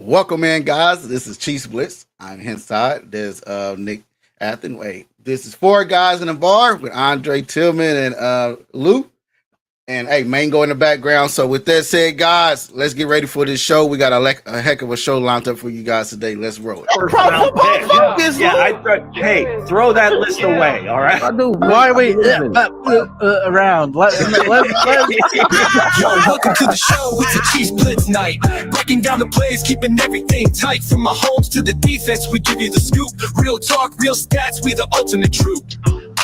Welcome in, guys. This is Chiefs Blitz. I'm Hense Todd. There's Nick Athan. Wait, this is Four Guys in a Bar with Andre, Tillman, and Lou. And hey, Mango in the background. So with that said, guys, let's get ready for this show. We got a heck of a show lined up for you guys today. Let's roll it. Throw that list away. All right. Why are we around? Yo, welcome to the show. It's a Chiefs Blitz night. Breaking down the plays, keeping everything tight. From Mahomes to the defense, we give you the scoop. Real talk, real stats, we the ultimate troop.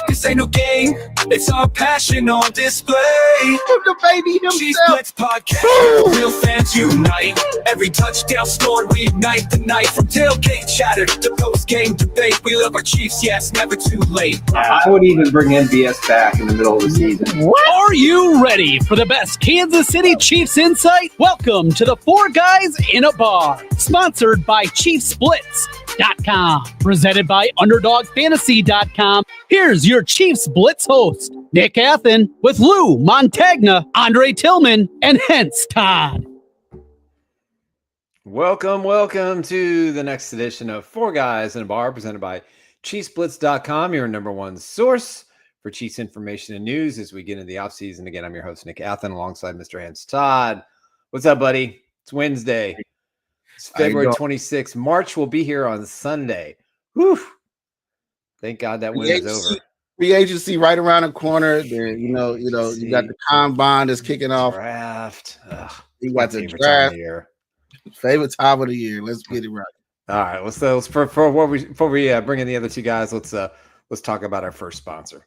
This ain't no game, it's our passion on display. The baby Chiefs himself. Blitz podcast, real fans unite. Every touchdown scored, we ignite the night. From tailgate chatter to post-game debate, we love our Chiefs, yes, never too late. I would even bring NBS back in the middle of the season. Are you ready for the best Kansas City Chiefs insight? Welcome to the Four Guys in a Bar, sponsored by ChiefsBlitz.com, presented by UnderdogFantasy.com. Here's your Chiefs Blitz host, Nick Athan, with Lou Montagna, Andre Tillman, and Hense Todd. Welcome to the next edition of Four Guys in a Bar, presented by ChiefsBlitz.com, your number one source for Chiefs information and news as we get into the offseason. Again, I'm your host, Nick Athan, alongside Mr. Hense Todd. What's up, buddy? It's Wednesday. It's February 26th. March will be here on Sunday. Whew. Thank God that winter's over. Free agency right around the corner. Then you got the combine that's kicking off. Draft. You got the draft. Favorite time of the year. Let's get it right. All right. Before we bring in the other two guys, let's talk about our first sponsor.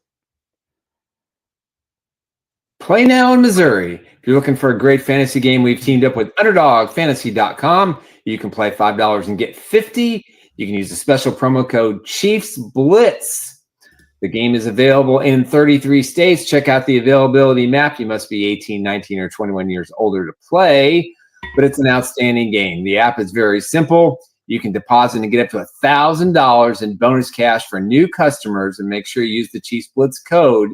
Play now in Missouri. If you're looking for a great fantasy game, we've teamed up with UnderdogFantasy.com. You can play $5 and get $50. You can use the special promo code Chiefs Blitz. The game is available in 33 states. Check out the availability map. You must be 18, 19, or 21 years older to play, but it's an outstanding game. The app is very simple. You can deposit and get up to $1,000 in bonus cash for new customers, and make sure you use the Chiefs Blitz code,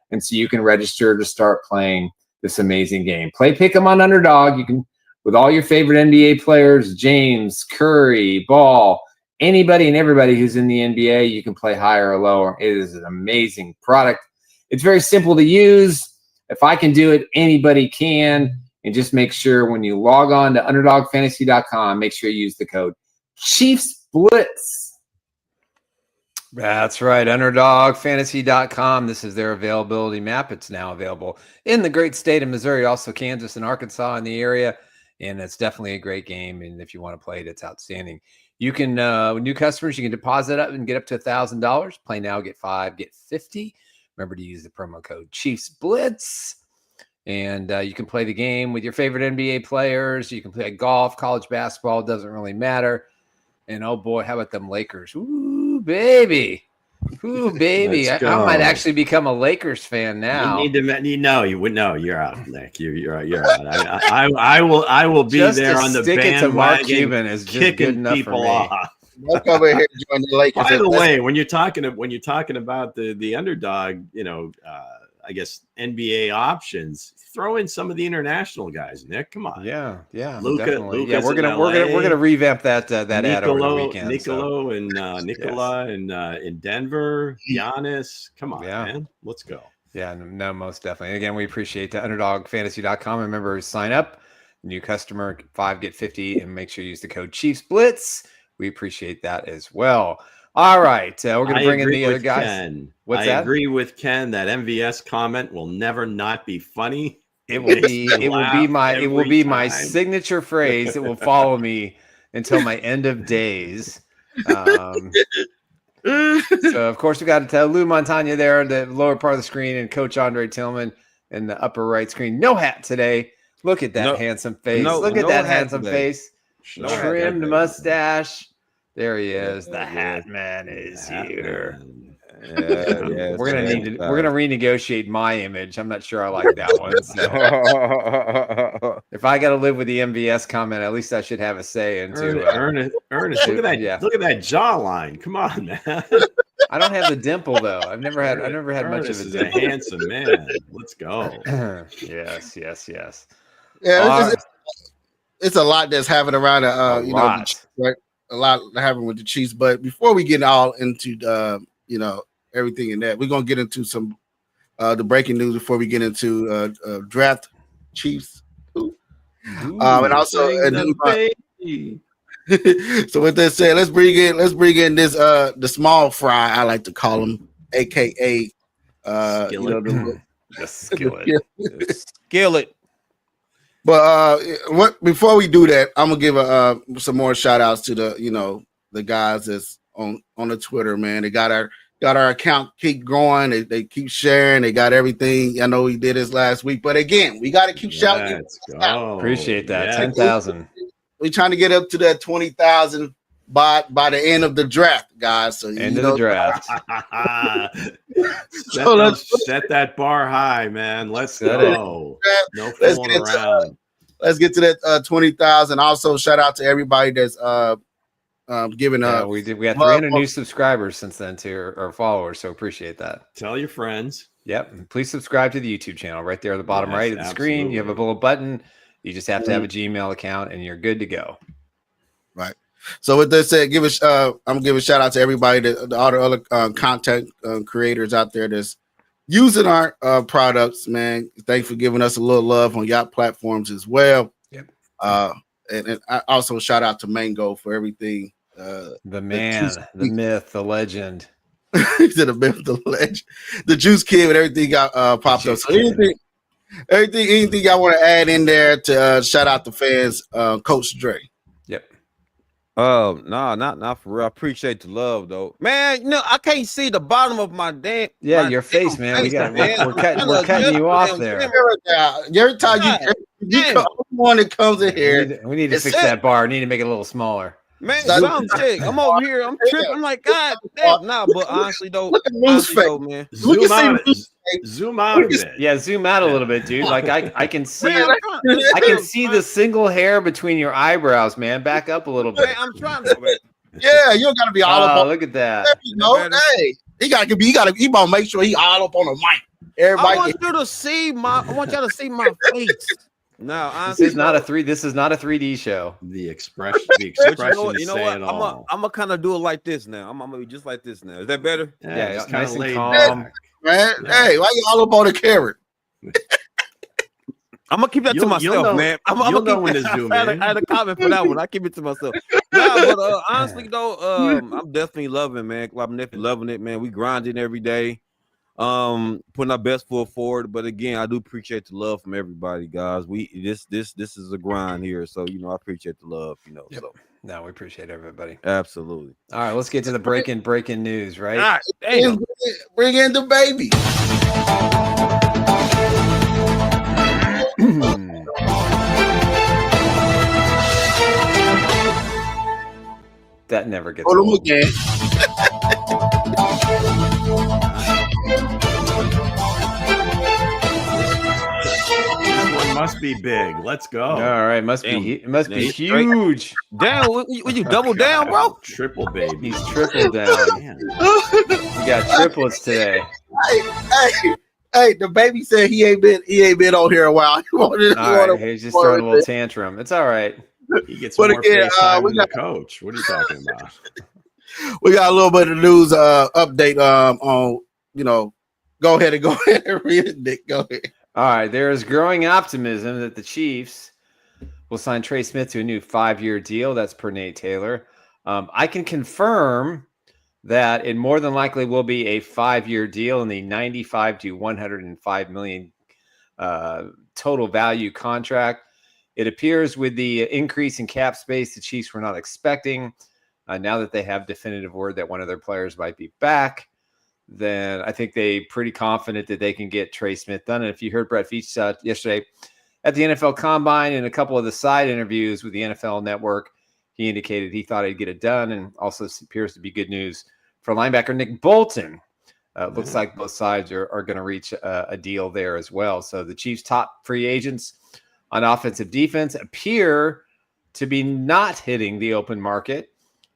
and so you can register to start playing this amazing game. Play Pick'em on Underdog. You can, with all your favorite NBA players, James, Curry, Ball, anybody and everybody who's in the NBA, you can play higher or lower. It is an amazing product. It's very simple to use. If I can do it, anybody can. And just make sure when you log on to UnderdogFantasy.com, make sure you use the code Chiefs Blitz. That's right, UnderdogFantasy.com. This is their availability map. It's now available in the great state of Missouri, also Kansas and Arkansas in the area. And it's definitely a great game. And if you want to play it, it's outstanding. You can, new customers, you can deposit up and get up to $1,000. Play now, get $5, get $50. Remember to use the promo code Chiefs Blitz. And you can play the game with your favorite NBA players. You can play golf, college basketball. It doesn't really matter. And oh boy, how about them Lakers? Ooh, baby. Ooh, baby. I might actually become a Lakers fan now. You you're out, Nick. You're out. I will be just there on the bandwagon, Cuban is just kicking people off. Let's go over here and join the Lakers. By the way, when you're talking about the underdog, I guess NBA options, throw in some of the international guys. Nick, come on. Yeah, Luka, yeah. We're gonna revamp that ad over the weekend. Nicola in Denver, Giannis. Come on, man, let's go. Yeah, no, most definitely. Again, we appreciate the UnderdogFantasy.com. Remember, sign up, new customer, $5 get $50, and make sure you use the code Chiefs Blitz. We appreciate that as well. All right, we're going to bring in the other guys. Ken. I agree with Ken that MVS comment will never not be funny. It will be my signature phrase. It will follow me until my end of days. So of course we got to tell Lou Montagna there in the lower part of the screen, and Coach Andre Tillman in the upper right screen. No hat today. Look at that handsome face. Look at that handsome face. Trimmed mustache. There he is. The hat man is here. We're gonna renegotiate my image. I'm not sure I like that one. So. If I got to live with the MVS comment, at least I should have a say into Ernest. Look at that. Yeah. Look at that jawline. Come on, man. I don't have the dimple though. I've never had much of a dimple. A handsome man. Let's go. Yes. Yeah. it's a lot that's happening around A the lot. Chiefs, right? A lot happening with the Chiefs. But before we get all into everything in that, we're gonna get into some the breaking news before we get into draft Chiefs. And also a new baby. so with that said, let's bring in this the small fry, I like to call him, aka Skillet. The skillet. Skillet. But what before we do that, I'm gonna give some more shout outs to the guys that's on the Twitter, man. They got our account keep growing, they keep sharing, they got everything. I know we did this last week, but again, we gotta keep shouting. Let's go. Appreciate that. Yes. 10,000. We're trying to get up to that 20,000 by the end of the draft, guys. So End of the draft. Set that bar high, man. Let's Set go. No Let's fooling get around. Let's get to that 20,000. Also, shout out to everybody that's giving We got 300 new subscribers since then to our followers, so appreciate that. Tell your friends. Yep. And please subscribe to the YouTube channel right there at the bottom Yes, right of the screen. You have a little button. You just have to have a Mm-hmm. Gmail account and you're good to go. Right. So with that said, I'm gonna give a shout out to everybody, all the other content creators out there that's using our products, man. Thanks for giving us a little love on your platforms as well. Yep. And I also shout out to Mango for everything. The man, the myth, the legend. He's in the legend, the Juice Kid, and everything got popped up. So anything y'all want to add in there to shout out the fans, Coach Dre? Yep. Not for real. I appreciate the love though, man. I can't see the bottom of my damn. Your face, man. We're cutting you off there. Every time you come one that comes in here, We need to fix that bar. We need to make it a little smaller. Man, some chick. I'm over here. I'm tripping. I'm like, God damn. Nah, but honestly though, look at Lou's face. man. Zoom out a bit. Yeah, zoom out a little bit, dude. Like I can see I can see the single hair between your eyebrows, man. Back up a little bit. Man, I'm trying to. Yeah, you don't gotta be all up on. Look at that. There you go. Hey, he gotta make sure he all up on the mic. Everybody, I want you to see I want y'all to see my face. No, honestly, This is not a 3D show. The expression. You know what? I'm gonna kind of do it like this now. I'm gonna be just like this now. Is that better? Yeah, just nice and laid calm. back. man. Hey, why you all up on the carrot? I'm gonna keep that to myself, man. I'm you'll gonna know when to zoom in. I had a comment for that one. I keep it to myself. Nah, but honestly though, I'm definitely loving, man. I'm definitely loving it, man. We grinding every day, putting our best foot forward. But again, I do appreciate the love from everybody, guys. This is a grind here, so I appreciate the love. Yep. So No, we appreciate everybody. absolutely. All right, let's get to the breaking news, right? All right, damn. Bring in the baby. That never gets Hold on old. again. This one must be big. Let's go. All right, must Damn. be Damn. huge. Damn, would you double down, bro? Triple baby. He's tripled down. Man. We got triplets today. Hey, the baby said he ain't been on here a while. All right, he's just throwing a little tantrum. It's all right. He gets But more again, face time we than the coach. What are you talking about? We got a little bit of news update on go ahead and read it, Nick. Go ahead. All right, there is growing optimism that the Chiefs will sign Trey Smith to a new 5-year deal. That's per Nate Taylor. I can confirm that it more than likely will be a 5-year deal in the 95 to 105 million total value contract. It appears with the increase in cap space the Chiefs were not expecting. Now that they have definitive word that one of their players might be back, then I think they're pretty confident that they can get Trey Smith done. And if you heard Brett Veach yesterday at the NFL Combine and a couple of the side interviews with the NFL Network, he indicated he thought he'd get it done, and also appears to be good news for linebacker Nick Bolton. Looks like both sides are going to reach a deal there as well. So the Chiefs' top free agents on offensive defense appear to be not hitting the open market.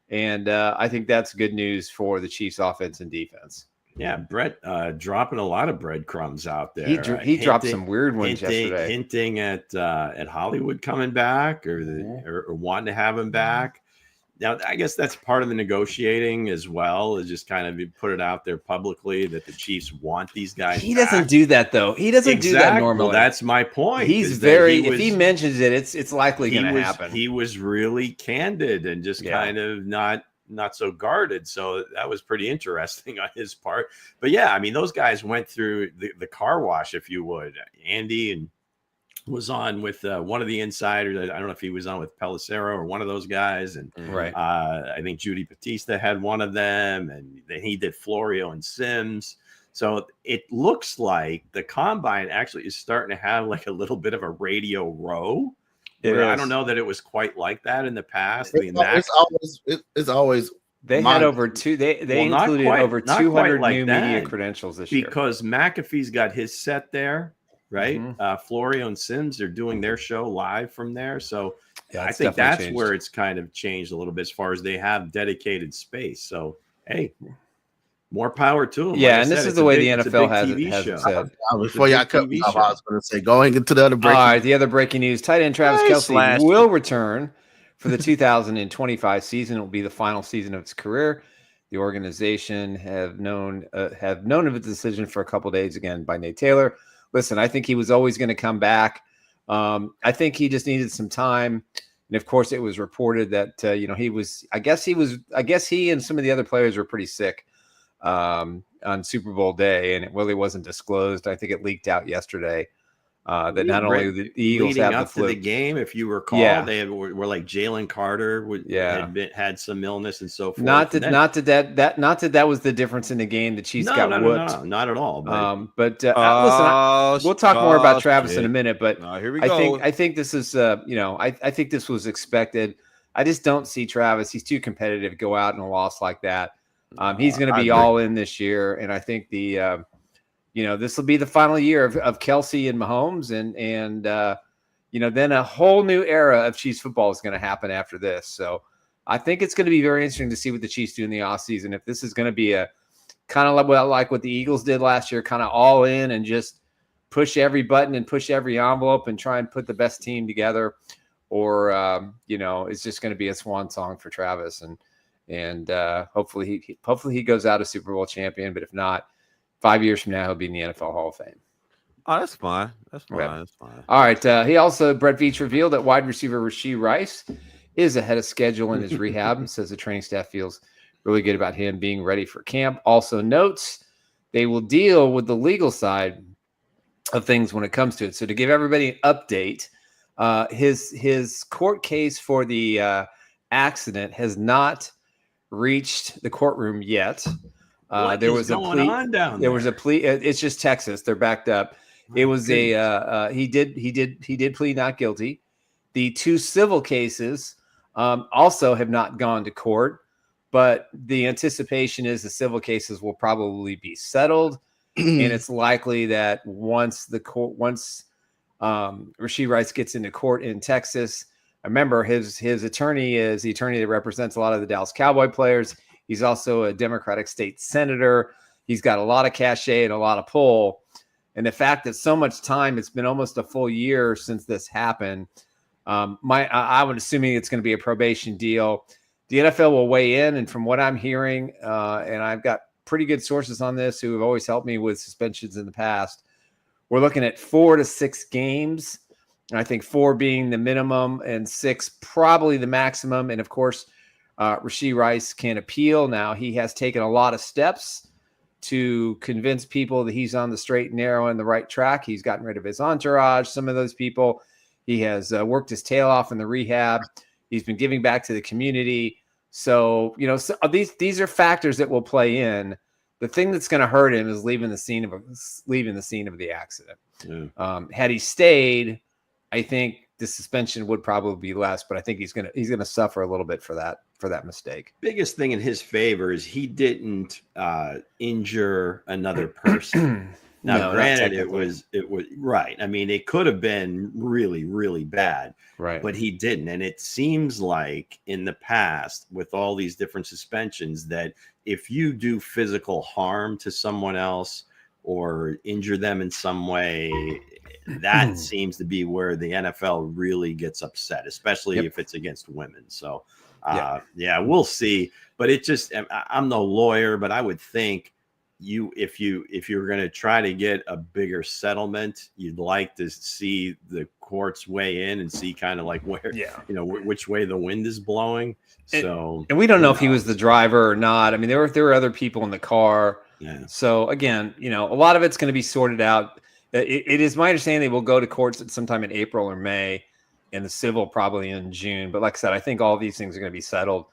And I think that's good news for the Chiefs' offense and defense. Yeah, Brett dropping a lot of breadcrumbs out there. He dropped some weird ones yesterday, hinting at Hollywood coming back or wanting to have him back. Now, I guess that's part of the negotiating as well, is just kind of put it out there publicly that the Chiefs want these guys. He doesn't do that though. He doesn't do that normally. Well, that's my point. He's very. If he mentions it, it's likely going to happen. He was really candid and just kind of not so guarded. So that was pretty interesting on his part. But yeah, I mean, those guys went through the car wash, if you would. Andy and was on with one of the insiders. I don't know if he was on with Pelissero or one of those guys. And I think Judy Batista had one of them. And then he did Florio and Sims. So it looks like the combine actually is starting to have like a little bit of a radio row. I don't know that it was quite like that in the past. It's always they had over two. They included over 200 new media credentials this year because McAfee's got his set there, right? Florio and Sims are doing their show live from there, so I think that's where it's kind of changed a little bit as far as they have dedicated space. So hey, more power to them. Yeah, and this is the way the NFL has it said. Before y'all cut me off, I was going to say, going into the other breaking. All right, the other breaking news: tight end Travis Kelce will return for the 2025 season. It will be the final season of his career. The organization have known of its decision for a couple of days. Again, by Nate Taylor. Listen, I think he was always going to come back. I think he just needed some time. And of course, it was reported that he was. I guess he and some of the other players were pretty sick on Super Bowl day, and it really wasn't disclosed. I think it leaked out yesterday that not only the Eagles have the flu. To the game, if you recall, they were like Jalen Carter had some illness and so forth. Not that was the difference in the game. The Chiefs got whooped. No, not at all. Listen, we'll talk more about Travis in a minute, but here we go. I think this is I think this was expected. I just don't see Travis. He's too competitive to go out in a loss like that. He's going to be all in this year, and I think this will be the final year of Kelce and Mahomes, and then a whole new era of Chiefs football is going to happen after this. So I think it's going to be very interesting to see what the Chiefs do in the offseason. If this is going to be a kind of like what the Eagles did last year, kind of all in and just push every button and push every envelope and try and put the best team together, or it's just going to be a swan song for Travis, and hopefully he goes out a Super Bowl champion. But if not, 5 years from now, he'll be in the NFL Hall of Fame. Oh, that's fine. That's fine. Okay. That's fine. All right. Brett Veach revealed that wide receiver Rashee Rice is ahead of schedule in his rehab and says the training staff feels really good about him being ready for camp. Also notes they will deal with the legal side of things when it comes to it. So to give everybody an update, his court case for the accident has not reached the courtroom yet. There was a plea. It's just Texas. They're backed up. It was he did plead not guilty. The two civil cases also have not gone to court, but the anticipation is the civil cases will probably be settled, and it's likely that once Rashee Rice gets into court in Texas, remember his attorney is the attorney that represents a lot of the Dallas Cowboy players. He's also a Democratic state senator. He's got a lot of cachet and a lot of pull. And the fact that so much time, it's been almost a full year since this happened. I would assuming it's going to be a probation deal. The NFL will weigh in. And from what I'm hearing, and I've got pretty good sources on this who have always helped me with suspensions in the past, we're looking at 4 to 6 games. And I think 4 being the minimum and 6 probably the maximum. And of course, Rashee Rice can appeal. Now, he has taken a lot of steps to convince people that he's on the straight and narrow and the right track. He's gotten rid of his entourage, some of those people. He has worked his tail off in the rehab. He's been giving back to the community. So, these are factors that will play in. The thing that's going to hurt him is leaving the scene of the accident. Yeah. Had he stayed, I think the suspension would probably be less, but I think he's gonna suffer a little bit for that mistake. Biggest thing in his favor is he didn't injure another person. Now, No, not granted, it technically. was right. I mean, it could have been really, really bad, Right. but he didn't. And it seems like in the past, with all these different suspensions, that if you do physical harm to someone else or injure them in some way, that seems to be where the NFL really gets upset, especially if it's against women. So, yeah, we'll see. But it just, I'm no lawyer, but I would think if you're going to try to get a bigger settlement, you'd like to see the courts weigh in and see kind of like where, which way the wind is blowing. So, and we don't know if he was the driver or not. I mean, there were other people in the car. Yeah. So again, a lot of it's going to be sorted out. It is my understanding we'll go to courts at sometime in April or May, and the civil probably in June. But like I said, I think all these things are going to be settled.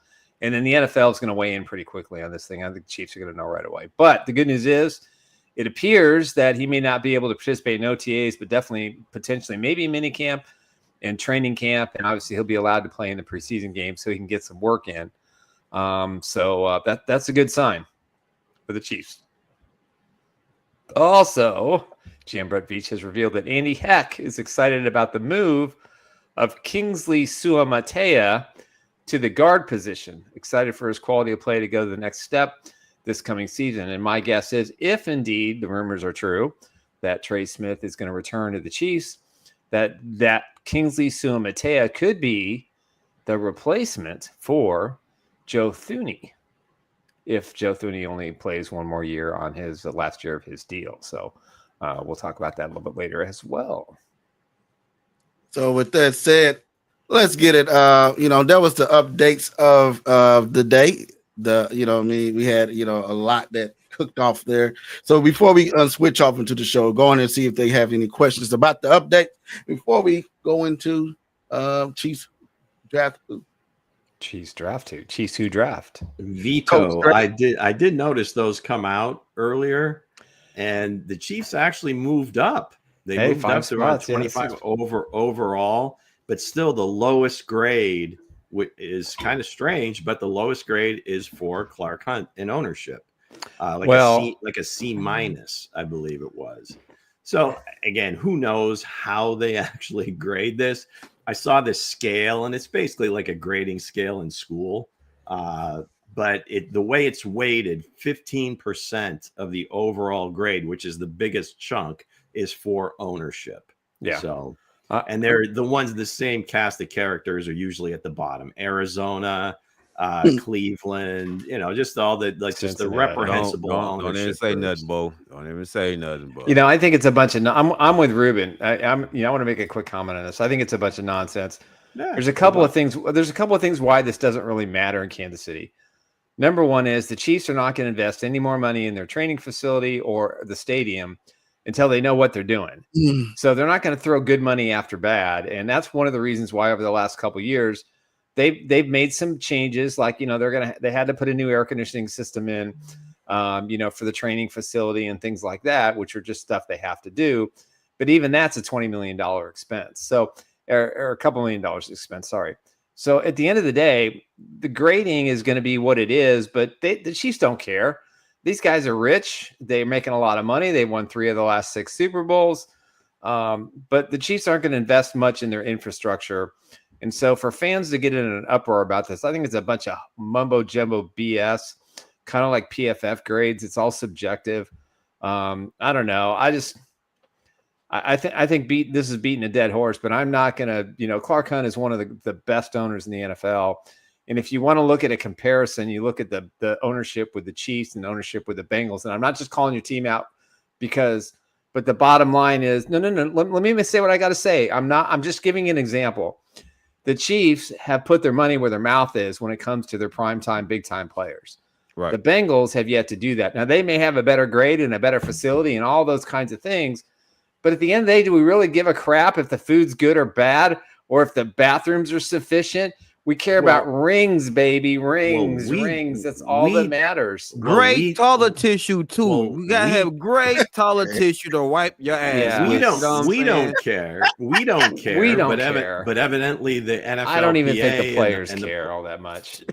And then the NFL is going to weigh in pretty quickly on this thing. I think the Chiefs are going to know right away. But the good news is it appears that he may not be able to participate in OTAs, but definitely potentially maybe mini camp and training camp. And obviously he'll be allowed to play in the preseason game so he can get some work in. So that's a good sign for the Chiefs. Also, GM Brett Veach has revealed that Andy Heck is excited about the move of Kingsley Suamatea to the guard position. Excited for his quality of play to go to the next step this coming season. And my guess is, if indeed the rumors are true that Trey Smith is going to return to the Chiefs, that Kingsley Suamatea could be the replacement for Joe Thuney, if Joe Thuney only plays one more year on his last year of his deal. So we'll talk about that a little bit later as well. So with that said, let's get it. That was the updates of the day. We had, a lot that cooked off there. So before we switch off into the show, go on and see if they have any questions about the update before we go into Chiefs draft. Chiefs draft too. Chiefs who draft. Veto. I did notice those come out earlier, and the Chiefs actually moved up. They moved up to around 25 overall. But still, the lowest grade is kind of strange. But the lowest grade is for Clark Hunt in ownership, like a C minus, I believe it was. So again, who knows how they actually grade this? I saw this scale, and it's basically like a grading scale in school. But the way it's weighted, 15% of the overall grade, which is the biggest chunk, is for ownership. Yeah. So. And they're the ones, the same cast of characters are usually at the bottom. Arizona, Cleveland, just all the just the reprehensible ownership. Don't even say nothing, Bo. Don't even say nothing, Bo. I think it's a bunch of. I'm with Ruben. I want to make a quick comment on this. I think it's a bunch of nonsense. Yeah, There's a couple of things. There's a couple of things why this doesn't really matter in Kansas City. Number one is the Chiefs are not going to invest any more money in their training facility or the stadium until they know what they're doing. So they're not going to throw good money after bad. And that's one of the reasons why over the last couple of years, they've made some changes. Like, they had to put a new air conditioning system in, for the training facility and things like that, which are just stuff they have to do. But even that's a $20 million expense. So, or a couple $1 million expense, sorry. So at the end of the day, the grading is going to be what it is, but the Chiefs don't care. These guys are rich. They're making a lot of money. They won 3 of the last 6 Super Bowls. But the Chiefs aren't going to invest much in their infrastructure. And so for fans to get in an uproar about this, I think it's a bunch of mumbo jumbo BS, kind of like PFF grades. It's all subjective. I don't know. I think this is beating a dead horse, but I'm not going to, Clark Hunt is one of the best owners in the NFL. And if you want to look at a comparison, you look at the ownership with the Chiefs and ownership with the Bengals. And I'm not just calling your team out but the bottom line is, no. Let me say what I got to say. I'm just giving an example. The Chiefs have put their money where their mouth is when it comes to their primetime, big time players. Right. The Bengals have yet to do that. Now they may have a better grade and a better facility and all those kinds of things. But at the end of the day, do we really give a crap if the food's good or bad, or if the bathrooms are sufficient? We care about rings, baby. Rings. That's all that matters. Great toilet tissue, too. You got to have great toilet tissue to wipe your ass. Yeah. We don't care. We don't care. But evidently the NFL. I don't even think the players care all that much.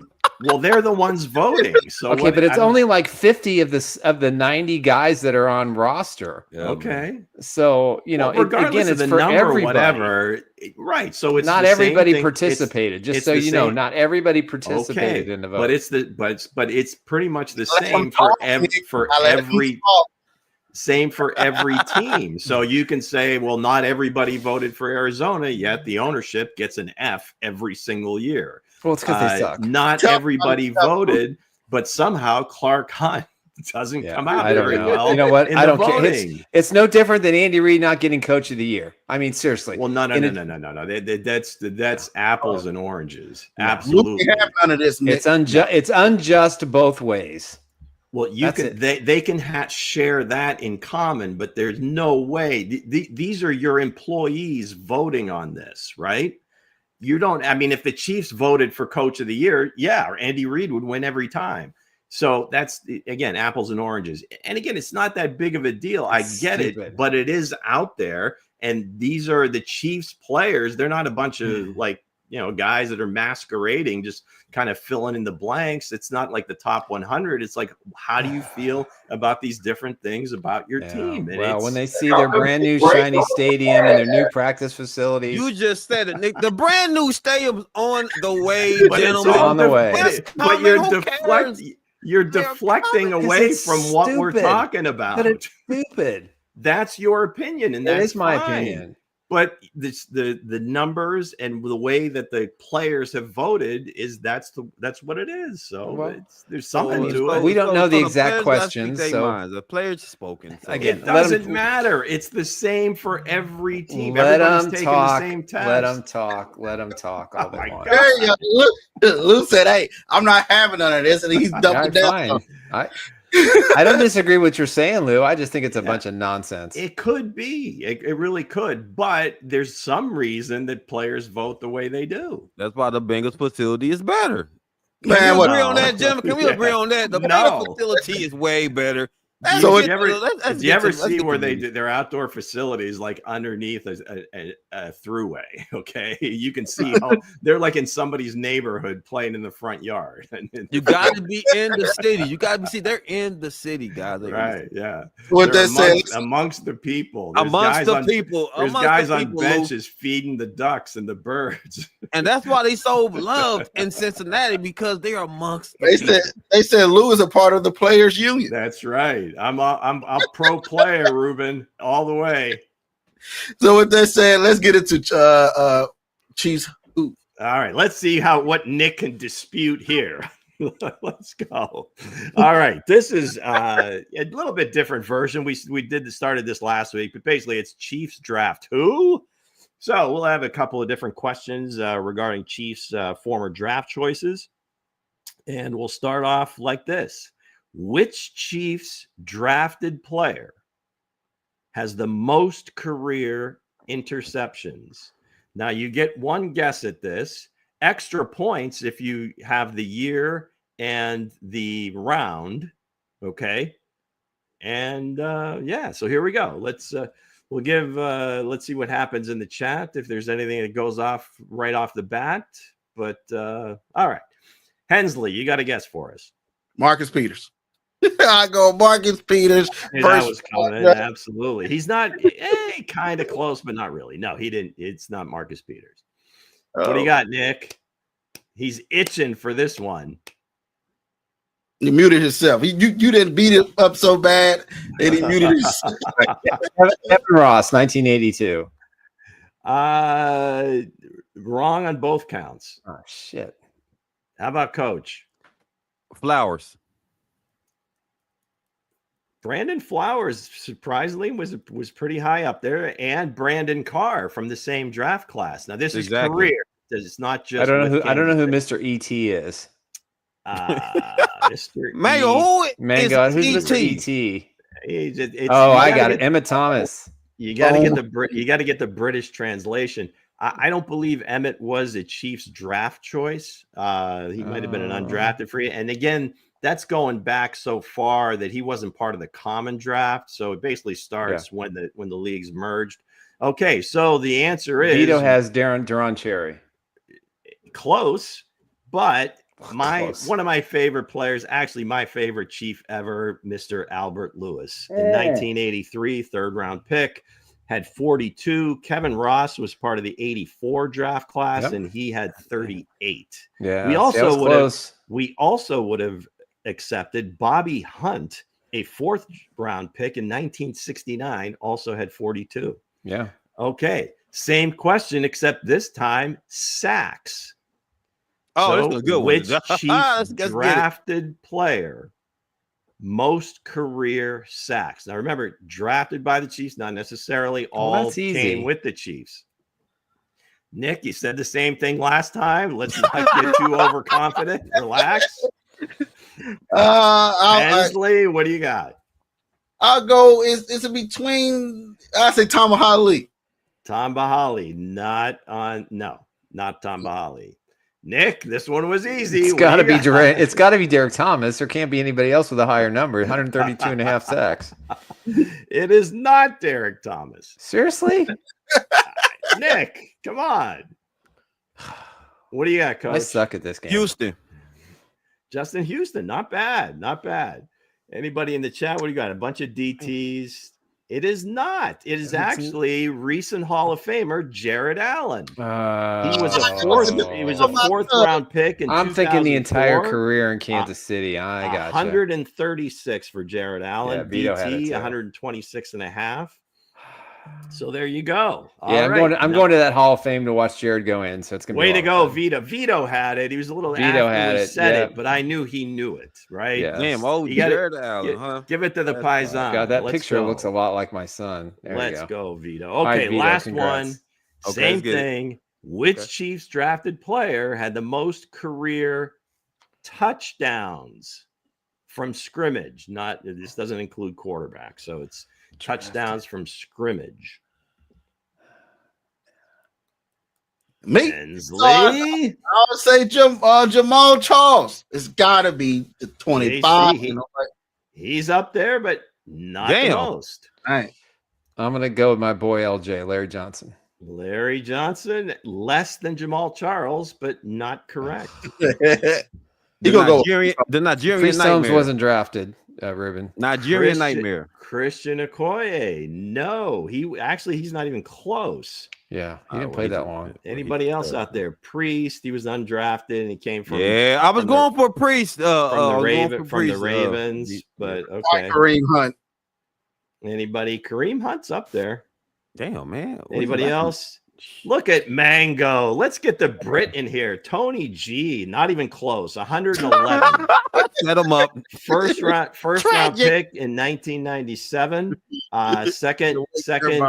Well, they're the ones voting. So Okay, but it's only like 50 of the 90 guys that are on roster. Yeah, okay. So, you know, regardless again, of it's the for number, everybody. whatever. Right. So it's not the same everybody thing. participated. Just it's so the you know, same- not everybody participated Okay, in the vote. but it's pretty much the Let them same for talk, Nick. I let them every talk. same for every team. So you can say, well, not everybody voted for Arizona, yet the ownership gets an F every single year. Well, it's because they suck. Not everybody voted, but somehow Clark Hunt doesn't come out I don't very know. well. You know what? In I the don't care. voting. It's no different than Andy Reid not getting Coach of the Year. I mean, seriously. Well, no. That's apples and oranges. No. Absolutely. Luke, you have none of this, Nick. It's unjust. It's unjust both ways. Well, That's they can share that in common, but there's no way. These are your employees voting on this, right? You don't. I mean, if the Chiefs voted for Coach of the Year, or Andy Reid would win every time. So that's, again, apples and oranges. And again, it's not that big of a deal. I get it, but it is out there. And these are the Chiefs players. They're not a bunch of guys that are masquerading, just kind of filling in the blanks. It's not like the top 100. It's like, how do you feel about these different things about your team? And well, when they see their brand new shiny stadium and their new practice facilities. You just said it, Nick. The brand new stadium's on the way, but gentlemen. on the way. But you're deflecting away from what we're talking about. But it's stupid. That's your opinion, and that's my fine. opinion. But the numbers and the way that the players have voted that's what it is. So there's something to it. We don't know the exact questions. So the players spoken. So. Again, it doesn't matter. It's the same for every team. Let Everybody's them taking talk. the same test. Let them talk. Let them talk. All they want. Lou said, "Hey, I'm not having none of this," and he's dumping down. I don't disagree with what you're saying, Lou. I just think it's a bunch of nonsense. It could be. It really could. But there's some reason that players vote the way they do. That's why the Bengals facility is better. Man, we agree on that, gentlemen? Can we agree on that? The Bengals facility is way better. Did you ever see where they do their outdoor facilities like underneath a throughway? Okay, you can see how they're like in somebody's neighborhood playing in the front yard. You got to be in the city. You got to see they're in the city, guys. Right? Yeah. What they say amongst the people. There's guys on benches feeding the ducks and the birds. And that's why they so loved in Cincinnati, because they are amongst. They said Lou is a part of the players' union. That's right. I'm a pro player, Ruben, all the way. So what they're saying, let's get into Chiefs. All right, let's see what Nick can dispute here. Let's go. All right, this is a little bit different version. We started this last week, but basically it's Chiefs draft who. So we'll have a couple of different questions regarding Chiefs former draft choices, and we'll start off like this. Which Chiefs drafted player has the most career interceptions? Now, you get one guess at this. Extra points if you have the year and the round. Okay. And so here we go. Let's see what happens in the chat, if there's anything that goes off right off the bat. But all right. Hensley, you got a guess for us. Marcus Peters. I go Marcus Peters. That was coming. Absolutely. He's not kind of close, but not really. No, he didn't. It's not Marcus Peters. What do you got, Nick? He's itching for this one. He muted himself. You didn't beat it up so bad that he muted himself. Kevin Ross, 1982. Wrong on both counts. Oh, shit. How about Coach? Flowers. Brandon Flowers, surprisingly, was pretty high up there, and Brandon Carr from the same draft class. Now, this is career. It's not just. I don't know who Mr. E.T. is. Mr. Mango. Mango. Who's Mr. E.T.? I got it. Emmett Thomas. You got to get the British translation. I don't believe Emmett was a Chiefs draft choice. He might have been an undrafted free. And again, that's going back so far that he wasn't part of the common draft. So it basically starts when the leagues merged. Okay, so the answer is Vito has Duron Cherry. Close, but One of my favorite players, actually my favorite Chief ever, Mr. Albert Lewis. In 1983, third-round pick, had 42. Kevin Ross was part of the 84 draft class, and he had 38. Yeah, we also would have accepted Bobby Hunt, a fourth-round pick in 1969, also had 42. Yeah. Okay, same question, except this time sacks. Oh, that's a good one. Which Chiefs drafted player most career sacks? Now remember, drafted by the Chiefs, not necessarily all came with the Chiefs. Nick, you said the same thing last time. Let's not get too overconfident. Relax. Hensley, what do you got? I'll go. Is it between? I say Tom Bahali. Tom Bahali, not Tom Bahali. Nick, this one was easy. It's got to be It's got to be Derek Thomas. There can't be anybody else with a higher number. 132 and a half sacks. It is not Derek Thomas. Seriously? Nick, come on. What do you got, Coach? I suck at this game. Houston. Justin Houston, not bad, not bad. Anybody in the chat? What do you got? A bunch of DTs. It is not. It is actually recent Hall of Famer Jared Allen. He was a fourth round pick. I'm thinking the entire career in Kansas City. I got 136 for Jared Allen. Yeah, DT 126 and a half. So there you go. I'm going to that Hall of Fame to watch Jared go in. So it's gonna be way to go, Vito. Vito had it. He was a little said it, but I knew he knew it. Right? Yeah. Damn, Jared Allen, huh? Give it to the Paisan. God, that picture looks a lot like my son. Let's go, Vito. Okay, Vito, last congrats. One. Same thing. Which Chiefs drafted player had the most career touchdowns from scrimmage? This doesn't include quarterback, so it's touchdowns from scrimmage. Me? Hensley? I would say Jamal Charles. It's got to be the 25. He's up there, but not the most. All right. I'm going to go with my boy LJ, Larry Johnson. Larry Johnson, less than Jamal Charles, but not correct. The Nigerian Nightmare. Stones wasn't drafted, Ruben. Nigerian Nightmare. Christian Okoye. No, he's not even close. Yeah, he didn't play that long. Anybody else out there? Priest, he was undrafted and he came from. Yeah, I was going for Priest. From the Ravens, but okay. Kareem Hunt. Anybody? Kareem Hunt's up there. Damn, man. Anybody else? Look at Mango. Let's get the Brit in here. Tony G, not even close. 111. Set him up. First round pick in 1997. Second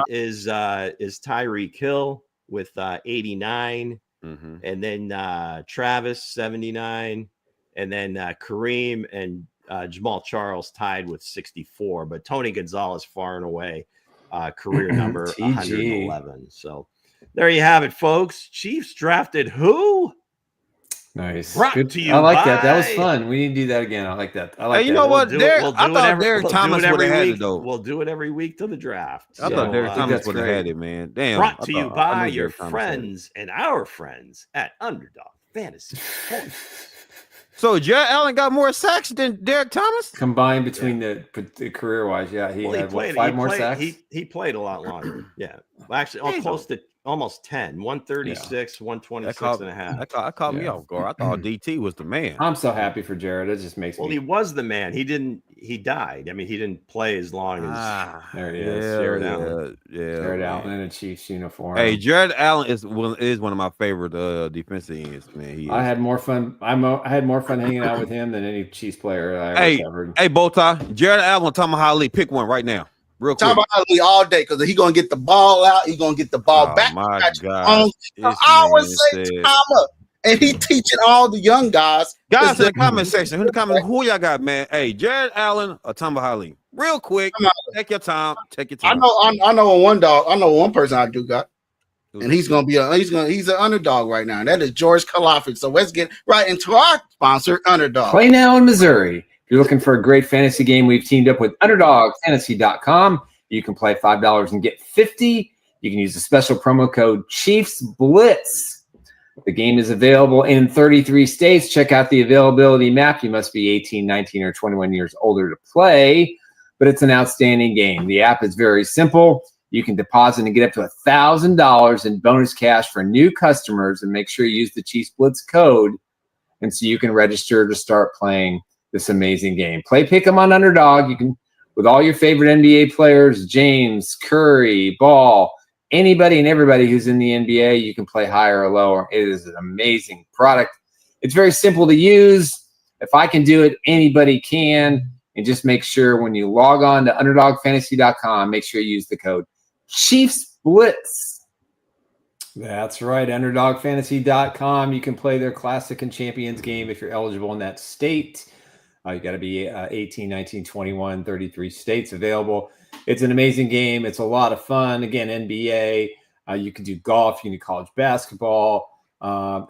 is Tyreek Hill with 89, and then Travis 79, and then Kareem and Jamal Charles tied with 64. But Tony Gonzalez far and away career number 111. So. There you have it, folks. Chiefs drafted who? Nice. Brought to you I like by... that. That was fun. We need to do that again. I like that. Hey, you know what? I thought Derek Thomas would have had it, though. We'll do it every week till the draft. I thought Derek Thomas would have had it, man. Damn. Brought to you by your friends and our friends at Underdog Fantasy Points. So Jared Allen got more sacks than Derek Thomas? Combined between the career-wise, yeah. He had 5 more sacks? He played a lot longer. Yeah. Well, actually, close to almost 10. 136, 126 and a half. That caught me off guard. I thought DT was the man. I'm so happy for Jared. It just makes me. Well, he was the man. He died. I mean, he didn't play as long as there he is. Jared Allen. Jared Allen in a Chiefs uniform. Hey, Jared Allen is one of my favorite defensive ends, man. I had more fun. I had more fun hanging out with him than any Chiefs player I ever covered. Hey, Bowtie, Jared Allen, Tom Holly, pick one right now. Real quick. Tom Holly all day because he's gonna get the ball out. He's gonna get the ball back. My God. I would say Thomas. And he teaching all the young guys. Guys in the comment section, who y'all got, man? Hey, Jared Allen or Tom Holly? Real quick. Take your time. I know one person I do got. And he's gonna be he's an underdog right now. And that is George Kalafik. So let's get right into our sponsor, Underdog. Play now in Missouri. If you're looking for a great fantasy game, we've teamed up with UnderdogFantasy.com. You can play $5 and get $50. You can use the special promo code Chiefs Blitz. The game is available in 33 states. Check out the availability map. You must be 18, 19, or 21 years older to play, but it's an outstanding game. The app is very simple. You can deposit and get up to $1,000 in bonus cash for new customers, and make sure you use the Chiefs Blitz code, and so you can register to start playing this amazing game. Play Pick'em on Underdog. You can, with all your favorite NBA players, James, Curry, Ball, anybody and everybody who's in the NBA, you can play higher or lower. It is an amazing product. It's very simple to use. If I can do it, anybody can. And just make sure when you log on to UnderdogFantasy.com, make sure you use the code Chiefs Blitz. That's right, UnderdogFantasy.com. You can play their Classic and Champions game if you're eligible in that state. You got to be 18, 19, 21, 33 states available. It's an amazing game. It's a lot of fun. Again, NBA. You can do golf. You can do college basketball.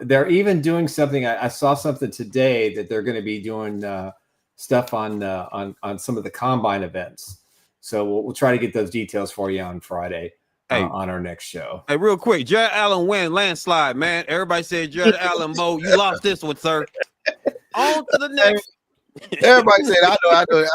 They're even doing something. I saw something today that they're going to be doing stuff on some of the combine events. So we'll try to get those details for you on Friday on our next show. Hey, real quick, Jared Allen win landslide, man. Everybody said Jared Allen, Mo, you lost this one, sir. On to the next. Everybody said, I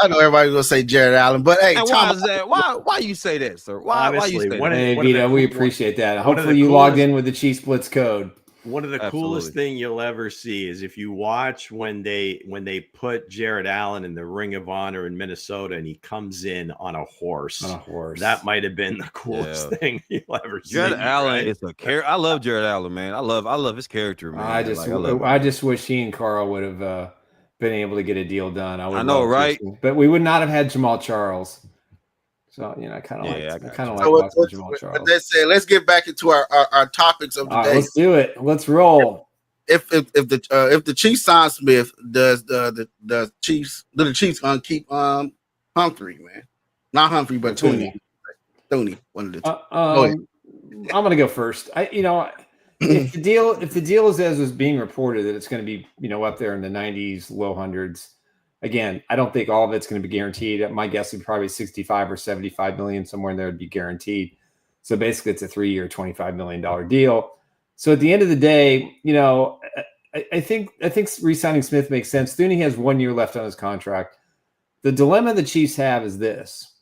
know everybody's gonna say Jared Allen, but hey, and why is that? Why you say that, sir? Why you say that? Hey, Vito, we appreciate that. Hopefully you logged in with the Chiefs Blitz code. One of the coolest thing you'll ever see is if you watch when they put Jared Allen in the Ring of Honor in Minnesota and he comes in on a horse. That might have been the coolest thing you'll ever see. Jared Allen is a character. I love Jared Allen, man. I love his character, man. I just wish he and Carl would have been able to get a deal done. I know, right? But we would not have had Jamal Charles. So, I kind of like Jamal Charles. But let's say, let's get back into our topics of the day. Let's do it. Let's roll. If the Chiefs sign Smith, does the Chiefs keep Humphrey, man? Not Humphrey, but Tooney. One of the two. I'm gonna go first. If the deal is as was being reported that it's going to be up there in the 90s, low hundreds. Again, I don't think all of it's going to be guaranteed. My guess would probably 65 or 75 million, somewhere in there would be guaranteed. So basically it's a 3-year, $25 million deal. So at the end of the day, I think re-signing Smith makes sense. Thuney has 1 year left on his contract. The dilemma the Chiefs have is this.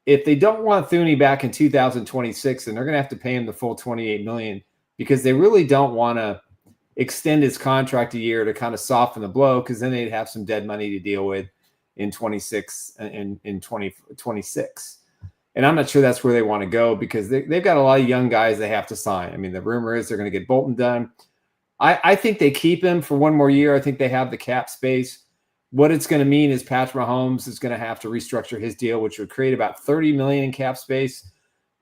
If they don't want Thuney back in 2026, then they're going to have to pay him the full $28 million, because they really don't want to extend his contract a year to kind of soften the blow, because then they'd have some dead money to deal with in 26 and in 2026. And I'm not sure that's where they want to go, because they've got a lot of young guys they have to sign. I mean, the rumor is they're going to get Bolton done. I think they keep him for 1 more year. I think they have the cap space. What it's going to mean is Patrick Mahomes is going to have to restructure his deal, which would create about $30 million in cap space.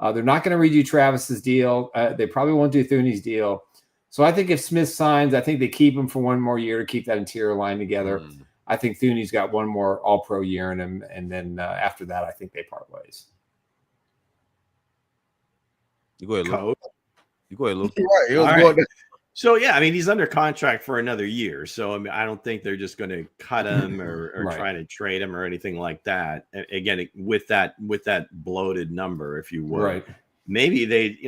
They're not going to redo Travis's deal. They probably won't do Thuney's deal. So I think if Smith signs, I think they keep him for 1 more year to keep that interior line together. I think Thuney's got 1 more All-Pro year in him, and then after that, I think they part ways. You go ahead, Lou. Right. So, yeah, I mean, he's under contract for another year. So, I mean, I don't think they're just going to cut him or Right. try to trade him or anything like that. Again, with that bloated number, if you would. Right. Maybe they,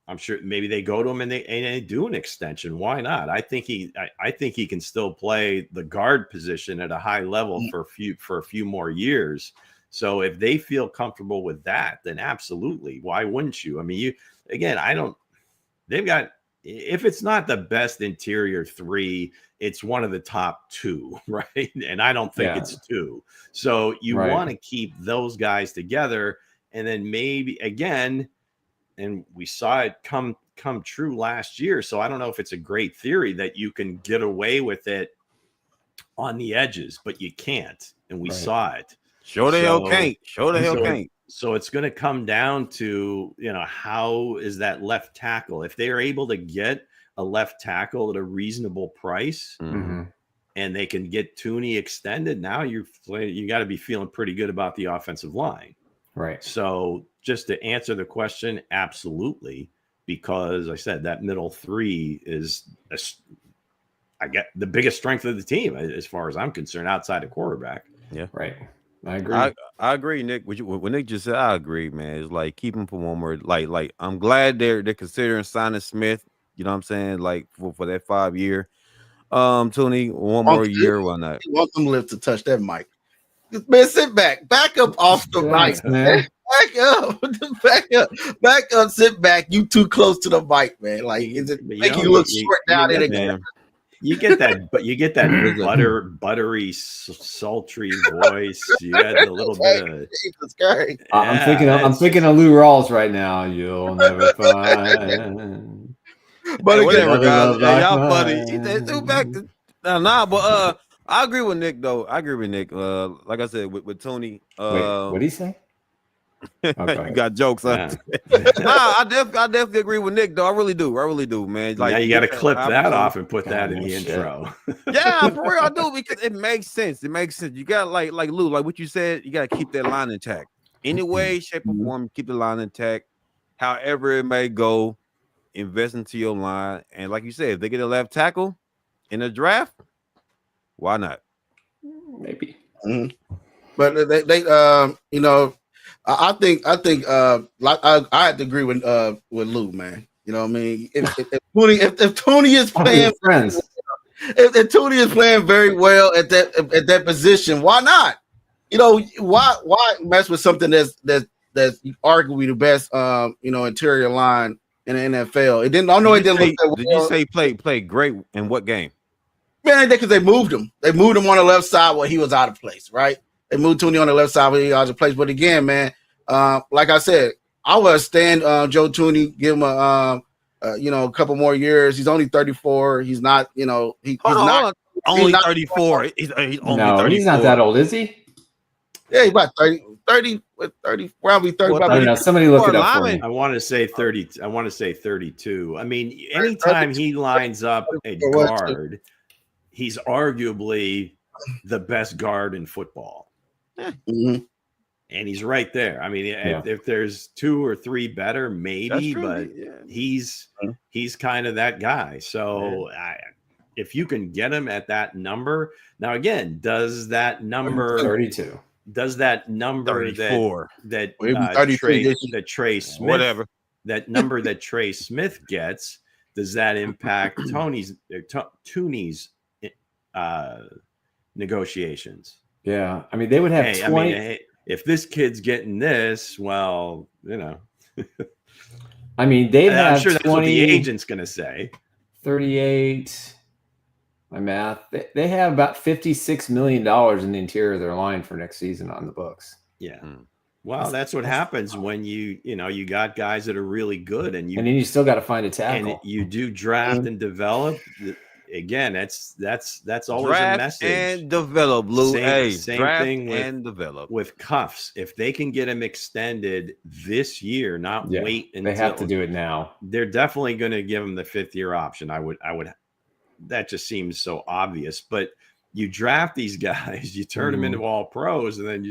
I'm sure maybe they go to him and they do an extension. Why not? I think he can still play the guard position at a high level for a few more years. So if they feel comfortable with that, then absolutely. Why wouldn't you? I mean, they've got, if it's not the best interior 3, it's one of the top 2, right? And I don't think it's 2. So you want to keep those guys together, and then maybe again, and we saw it come true last year. So I don't know if it's a great theory that you can get away with it on the edges, but you can't. And we saw it. Show the hell can't. So it's going to come down to, how is that left tackle? If they are able to get a left tackle at a reasonable price, and they can get Thuney extended, now you got to be feeling pretty good about the offensive line. Right. So just to answer the question, absolutely, because I said that middle 3 is, I get the biggest strength of the team as far as I'm concerned, outside of quarterback. Yeah. Right. I agree. I agree, Nick. When Nick just said, I agree, man. It's like keep him for 1 more. Like I'm glad they're considering signing Smith. You know what I'm saying? Like for that 5 year. Tony, one more year, why not? He wants them lips to touch that mic. Man, sit back. Back up off the Thanks, mic. man. Back up. Back up. Sit back. You too close to the mic, man. Like, is it make you look short down in the You get that, but you get that buttery, sultry voice. You got a little bit of. I'm thinking of Lou Rawls right now. You'll never find. But whatever, guys. Hey, y'all funny. Back to, but I agree with Nick though. I agree with Nick. Like I said, with Tony. Wait, what did he say? Okay. You got jokes, huh? I definitely agree with Nick, though. I really do, man. Like, yeah, you got to clip that off and put that in the intro. Yeah, for real, I do, because it makes sense. You got like Lou, like what you said. You got to keep that line intact. Any way, shape, or form, keep the line intact. However it may go, invest into your line, and like you said, if they get a left tackle in a draft, why not? Maybe. But they you know. I think like I had to agree with Lou, man. You know what I mean? If Tony is playing friends, if Tony is playing very well at that position, why not? You know, why mess with something that's arguably the best interior line in the NFL? It didn't. I know it didn't look that well. Did you say play great in what game? Man, because they moved him. They moved him on the left side where he was out of place, right? They moved Tooney on the left side where he was out of place. But again, man, like I said, I would stand Joe Tooney, give him a couple more years. He's only 34. He's not, he's not only 34. He's only 34. He's not that old, is he? Yeah, he's about 30, probably 30. I don't know. Somebody look it up for me. I want to say 30. I want to say 32. I mean, anytime he lines up a guard, he's arguably the best guard in football. Mm-hmm. And he's right there. I mean, if there's two or three better, maybe, but he's kind of that guy. So if you can get him at that number, now again, does that number 32? Does that number 34 that Trey Smith, whatever that number that Trey Smith gets, does that impact Tooney's negotiations? Yeah, I mean, they would have 20. If this kid's getting this, well, I mean, they'd have. I'm sure that's what the agent's going to say. 38. My math. They have about $56 million in the interior of their line for next season on the books. Yeah. Well, that's what happens when you got guys that are really good, and then you still got to find a tackle. And you do draft and develop. Again, that's always draft a message. And develop, Lou. Same thing and develop with Cuffs. If they can get him extended this year, not wait until they have to do it now. They're definitely going to give him the 5th-year option. I would. That just seems so obvious. But you draft these guys, you turn them into all pros, and then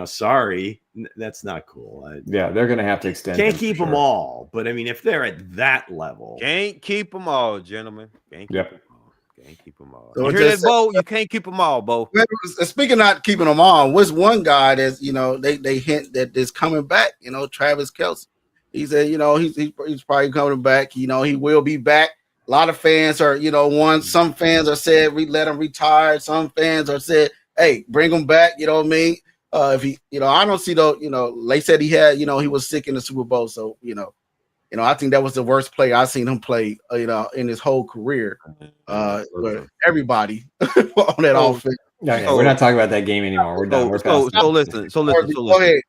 sorry, that's not cool. They're going to have to extend. Can't keep them all, but I mean, if they're at that level, can't keep them all, gentlemen. Can't keep them all. So you hear that, Bo? You can't keep them all, Bo. Speaking of not keeping them all, what's one guy that's they hint that is coming back? Travis Kelce. He said he's probably coming back. He will be back. A lot of fans are some fans are said we let him retire. Some fans are said, hey, bring him back. You know what I mean? If he, I don't see though, they said he had, he was sick in the Super Bowl. So, I think that was the worst play I've seen him play, in his whole career. But everybody on that offense. We're not talking about that game anymore. We're done. So listen. Go ahead.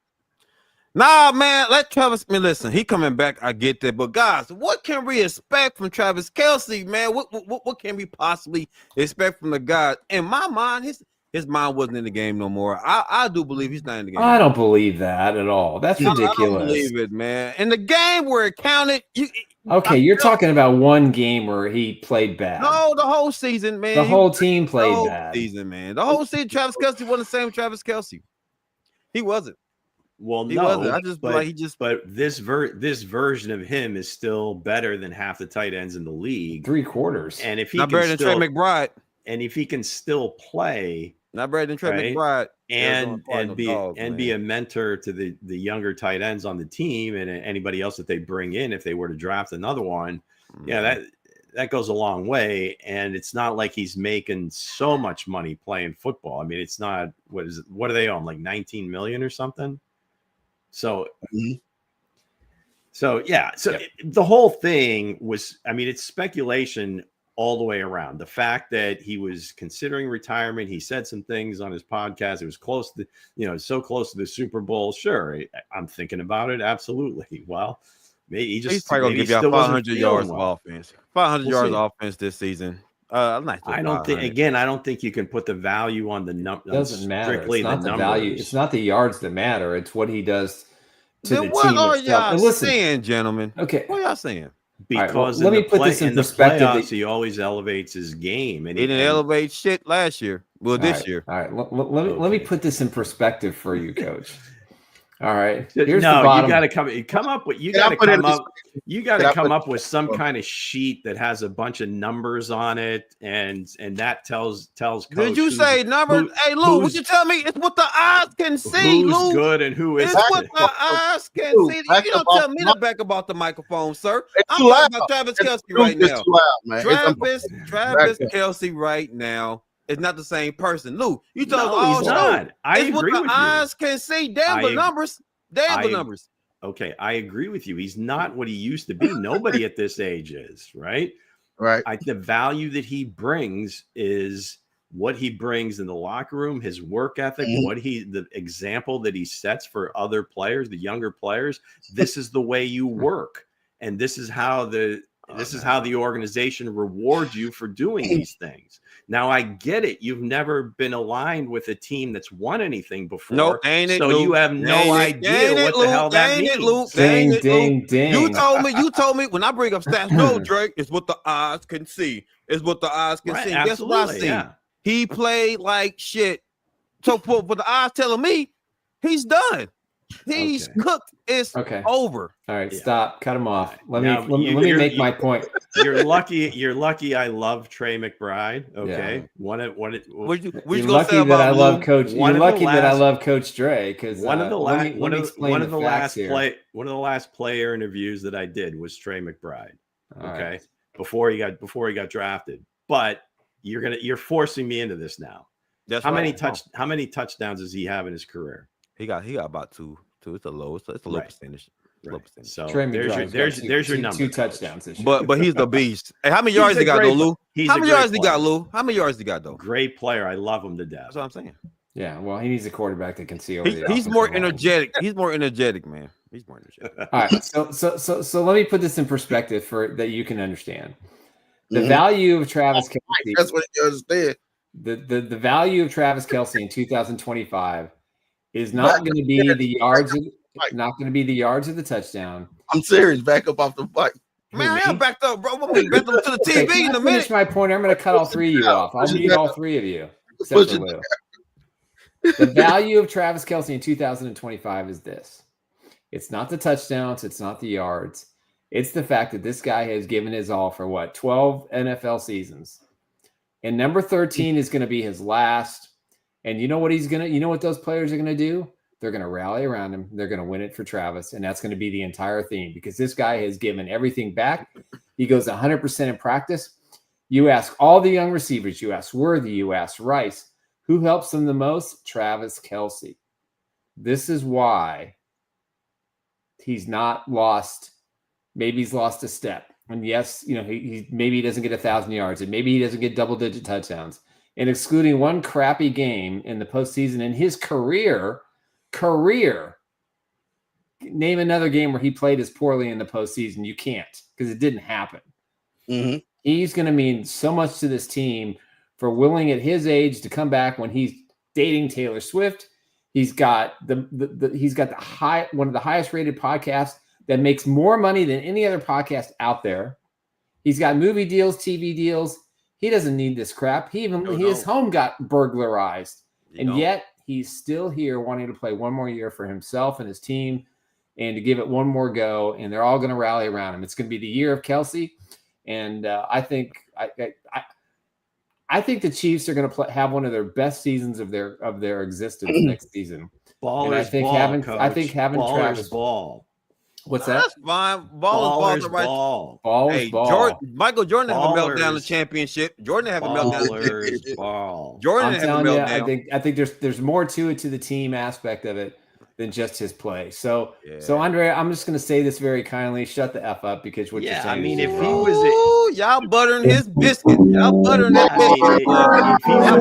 Nah, man, let Travis listen. He coming back. I get that. But guys, what can we expect from Travis Kelce, man? What can we possibly expect from the guy? In my mind, his mind wasn't in the game no more. I do believe he's not in the game. I don't believe that at all. That's ridiculous. I don't believe it, man. In the game where it counted, you're talking about one game where he played bad. No, the whole season, man. The whole team played bad. Season, man. The whole season, Travis Kelce wasn't the same Travis Kelce. He wasn't. Well, he no, wasn't. But this version of him is still better than half the tight ends in the league. 3/4. And if he not better than Trey McBride, and if he can still play, not better than Trey McBride, and be a mentor to the younger tight ends on the team and anybody else that they bring in if they were to draft another one, Yeah, that goes a long way, and it's not like he's making so much money playing football. I mean, it's not what do they own, like 19 million or something? So the whole thing was, I mean, it's speculation all the way around. The fact that he was considering retirement, he said some things on his podcast. It was close to, so close to the Super Bowl. Sure, I'm thinking about it. Absolutely. Well, maybe he's probably gonna give you 500 yards of offense. 500 yards of offense this season. I don't think you can put the value on the number. Doesn't matter. Strictly it's not the value. It's not the yards that matter. It's what he does to then the what team are itself. y'all Listen, saying, gentlemen? Okay, what y'all saying? Because let me put this in perspective. Playoffs, he always elevates his game, and he didn't elevate shit last year. Well, this year. All right, let me put this in perspective for you, Coach. All right. You got to come up with some kind of sheet that has a bunch of numbers on it, and that tells Coach. Did you say numbers? Hey, Lou, would you tell me it's what the eyes can see? Who's Lou, good and who isn't? It's what the eyes can see. You don't tell me to back about the microphone, sir. I'm talking about Travis Kelce right now. Travis Kelce right now is not the same person. Lou, you told us he's not. I agree with you. What the eyes can see. Damn the numbers. Numbers. Okay, I agree with you. He's not what he used to be. Nobody at this age is, right? Right. The value that he brings is what he brings in the locker room, his work ethic, the example that he sets for other players, the younger players. This is the way you work, and this is how the organization rewards you for doing these things. Now, I get it. You've never been aligned with a team that's won anything before. No, ain't it, so Luke? You have no idea what the hell that means. Ding. You told me when I bring up stats, no, Drake, it's what the eyes can see. It's what the eyes can see. Guess what I see? Yeah. He played like shit. So for the eyes telling me he's done. He's cooked. It's over. All right, stop. Cut him off. Let me make my point. You're lucky. I love Trey McBride. Okay, You're lucky that I love Coach. You're lucky that I love Coach Dre because one of the last player interviews that I did was Trey McBride. Okay, before he got drafted. But you're forcing me into this now. How many touchdowns does he have in his career? He got about two. It's a low percentage. Right. So there's your number. 2 touchdowns this year. But he's the beast. Hey, how many yards he got though, Lou? How many yards he got, Lou? How many yards he got though? Great player. I love him to death. That's what I'm saying. Yeah, well, he needs a quarterback that can see over the He's more energetic. He's more energetic, man. He's more energetic. All right, so let me put this in perspective for that you can understand. The value of Travis Kelce. That's what you understand. The value of Travis Kelce in 2025 is not going to be the yards. Not going to be the yards of the touchdown. I'm serious. Back up off the bike. Man, I am backed up, bro. I'm going to back up to the TV in a minute. Finish my point. I'm going to cut all 3 of you off. I'll mute all 3 of you. Except for Lou. The value of Travis Kelce in 2025 is this. It's not the touchdowns. It's not the yards. It's the fact that this guy has given his all for 12 NFL seasons. And number 13 is going to be his last. And you know what those players are going to do? They're going to rally around him. They're going to win it for Travis. And that's going to be the entire theme because this guy has given everything back. He goes 100% in practice. You ask all the young receivers, you ask Worthy, you ask Rice, who helps them the most? Travis Kelce. This is why he's not lost. Maybe he's lost a step. And yes, he maybe he doesn't get 1,000 yards and maybe he doesn't get double-digit touchdowns. And excluding one crappy game in the postseason in his career, name another game where he played as poorly in the postseason. You can't because it didn't happen. Mm-hmm. He's going to mean so much to this team for willing at his age to come back when he's dating Taylor Swift. He's got one of the highest rated podcasts that makes more money than any other podcast out there. He's got movie deals, TV deals. He doesn't need this crap. His home got burglarized. Yet he's still here wanting to play one more year for himself and his team and to give it one more go. And they're all going to rally around him. It's going to be the year of Kelce. And I think the Chiefs are going to have one of their best seasons of their existence next season. Ballers, and I think having Travis ball. What's Nah, that? that's fine. Ball is Ballers right. ball. Ball is Hey, ball. Michael Jordan have a meltdown in the Ballers. championship. Jordan have a meltdown in the Ballers championship. ball. Jordan I'm have a telling you, meltdown. I think there's more to it, to the team aspect of it, than just his play. So Yeah. Andre, I'm just going to say this very kindly: shut the f up, because what you're Yeah, saying. I mean, is if he wrong. was, Ooh, y'all buttering his biscuit. Y'all buttering that I mean,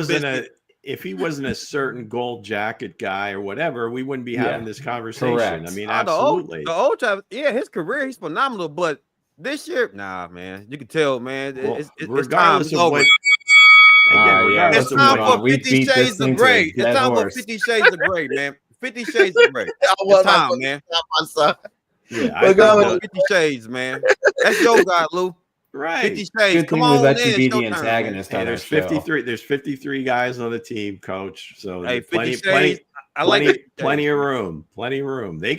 biscuit. if he wasn't a certain gold jacket guy or whatever, we wouldn't be having this conversation. Correct. I mean, The absolutely. old Travis, yeah, his career, he's phenomenal, but this year, nah, man, you can tell, man. Well, It's time. regardless It's of over. what, again, regardless It's of time what, for We 50 beat this Shades thing of to a Grey. It's dead time for horse. 50 Shades of Grey, man. 50 Shades of Grey. It's time, man. yeah, It's time for I 50 Shades, man. That's your guy, Lou. right. 50 Shades. Good Come thing we on let in. you be It's the your turn, man. antagonist Hey, on our there's show. 53. There's 53 guys on the team, coach. So Hey, 50 plenty, Shades. I like 50 plenty Shades. of room. Plenty of room. They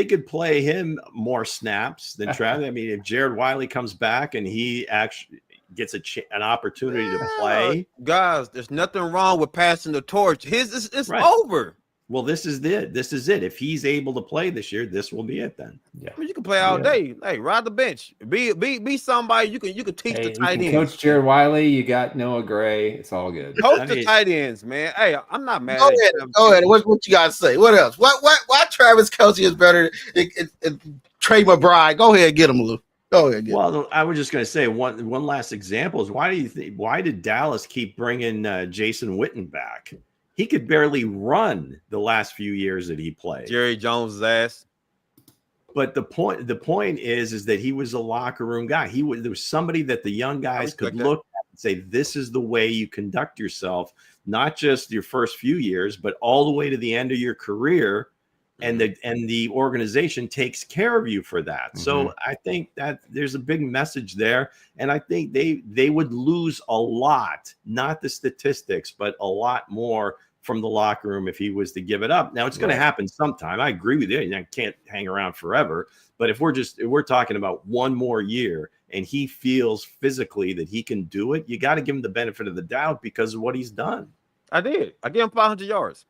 could play him more snaps than Travis. I mean, if Jared Wiley comes back and he actually gets an opportunity to play, guys, there's nothing wrong with passing the torch. It's Right. over. well, this is it. This is it. If he's able to play this year, this will be it then. Yeah. I mean, you can play all day. Hey, ride the bench. Be somebody you can teach Hey, the you tight can ends. coach Jared Wiley. You got Noah Gray. It's all good. Coach I the mean- tight ends, man. Hey, I'm not mad. Go at ahead. you. Go ahead. What you got to say? What else? Why Travis Kelce is better than Trey McBride? Go ahead, get him, Lou. Go ahead. Get him. Well, I was just going to say one last example is why did Dallas keep bringing Jason Witten back? He could barely run the last few years that he played. Jerry Jones' ass. But the point is that he was a locker room guy. There was somebody that the young guys could look at and say, this is the way you conduct yourself, not just your first few years, but all the way to the end of your career. And the organization takes care of you for that. Mm-hmm. So I think that there's a big message there. And I think they would lose a lot, not the statistics, but a lot more from the locker room if he was to give it up. Now it's going to happen sometime. I agree with you. I can't hang around forever. But if we're talking about one more year and he feels physically that he can do it, you got to give him the benefit of the doubt because of what he's done. I did. I gave him 500 yards.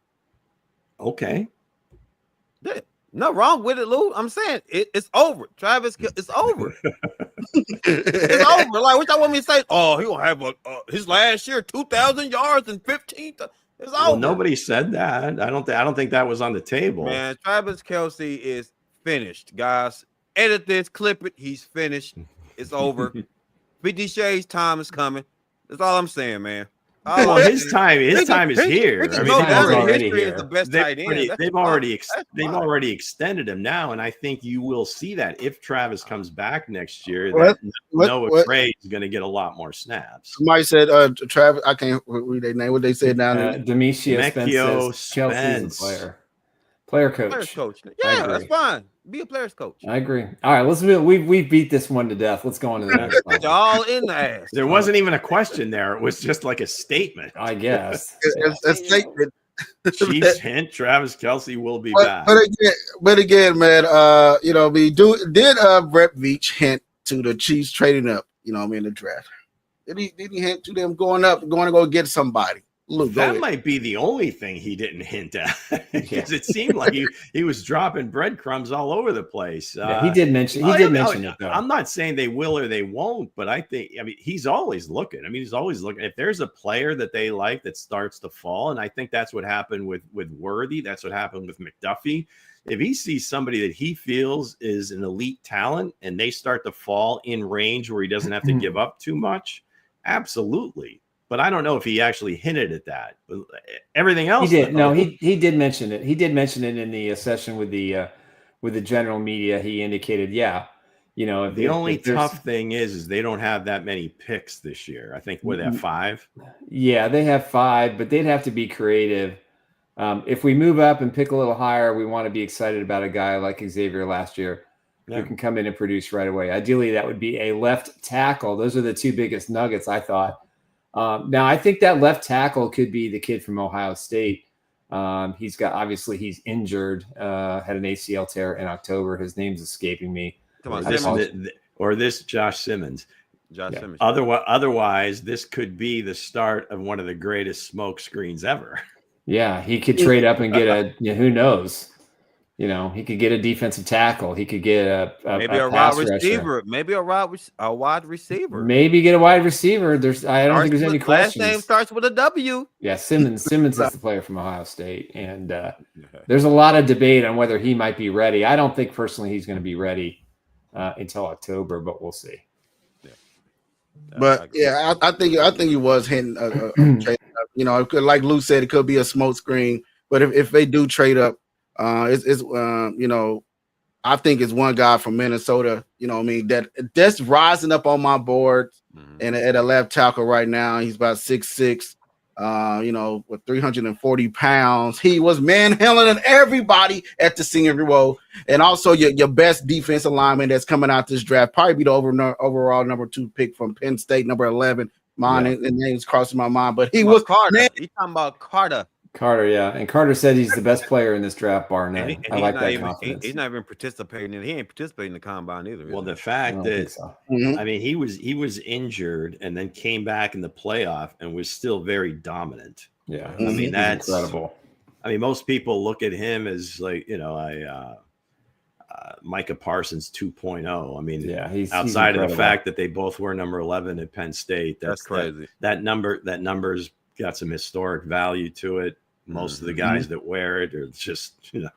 Okay. Yeah. Nothing wrong with it, Lou. I'm saying it's over. Travis, it's over. It's over. Like, what y'all want me to say? Oh, he gonna have his last year 2,000 yards and 15. It's over. Well, nobody said that. I don't think that was on the table. Man, Travis Kelce is finished, guys. Edit this, clip it. He's finished. It's over. 50 Shades time is coming. That's all I'm saying, man. Well, his time is here. I mean, already history here. is the best tight end. They've already extended him now, and I think you will see that if Travis comes back next year, Noah Trey is going to get a lot more snaps. Somebody said Travis. I can't read their name. What they said down there. Demetrio Spence says Chelse's a player coach. Players coach. Yeah, that's fine. Be a player's coach. I agree. All right, we beat this one to death. Let's go on to the next one. You're all in the ass. There wasn't even a question there. It was just like a statement. I guess. It's a statement. Chiefs hint Travis Kelce will be back. But again, man, did Brett Veach hint to the Chiefs trading up, in the draft? Did he hint to them going to go get somebody? Luke, that might be the only thing he didn't hint at because it seemed like he was dropping breadcrumbs all over the place. He did mention it though. I'm not saying they will or they won't, but he's always looking. He's always looking. If there's a player that they like that starts to fall, and I think that's what happened with Worthy. That's what happened with McDuffie. If he sees somebody that he feels is an elite talent and they start to fall in range where he doesn't have to give up too much, absolutely. But I don't know if he actually hinted at that. But everything else, he did. No, he did mention it. He did mention it in the session with the general media. He indicated, the only tough thing is they don't have that many picks this year. I think they have 5. Yeah, they have 5, but they'd have to be creative. If we move up and pick a little higher, we want to be excited about a guy like Xavier last year who can come in and produce right away. Ideally, that would be a left tackle. Those are the two biggest nuggets, I thought. Now, I think that left tackle could be the kid from Ohio State. He's injured, had an ACL tear in October. His name's escaping me. Josh Simmons. Simmons. Otherwise, this could be the start of one of the greatest smoke screens ever. Yeah, he could trade up and get who knows. You know, he could get a defensive tackle. He could get maybe a pass wide rusher. receiver. Maybe a wide receiver. Maybe get a wide receiver. I don't think there's any questions. Last name starts with a W. Yeah, Simmons is the player from Ohio State, and there's a lot of debate on whether he might be ready. I don't think personally he's going to be ready until October, but we'll see. But yeah, I think he was hitting trade up. You know, it could, like Lou said, it could be a smoke screen. But if they do trade up, it's you know, I think it's one guy from Minnesota. You know what I mean, that's rising up on my board, and at a left tackle right now, he's about 6'6". You know, with 340 pounds. He was manhandling everybody at the Senior Bowl. And also your best defensive lineman that's coming out this draft, probably be the overall number 2 pick from Penn State, number 11. And name's crossing my mind, but he was Carter. He's talking about Carter. Carter, yeah. And Carter said he's the best player in this draft, bar none. I like that confidence. He's not even participating he ain't participating in the combine either. Well, the fact that so. I mean, he was injured and then came back in the playoff and was still very dominant. Yeah. I mean, that's incredible. I mean, most people look at him as like, you know, Micah Parsons 2.0. I mean, yeah, he's outside of the fact that they both were number 11 at Penn State. That's crazy. That number's got some historic value to it. Most of the guys that wear it are just, you know,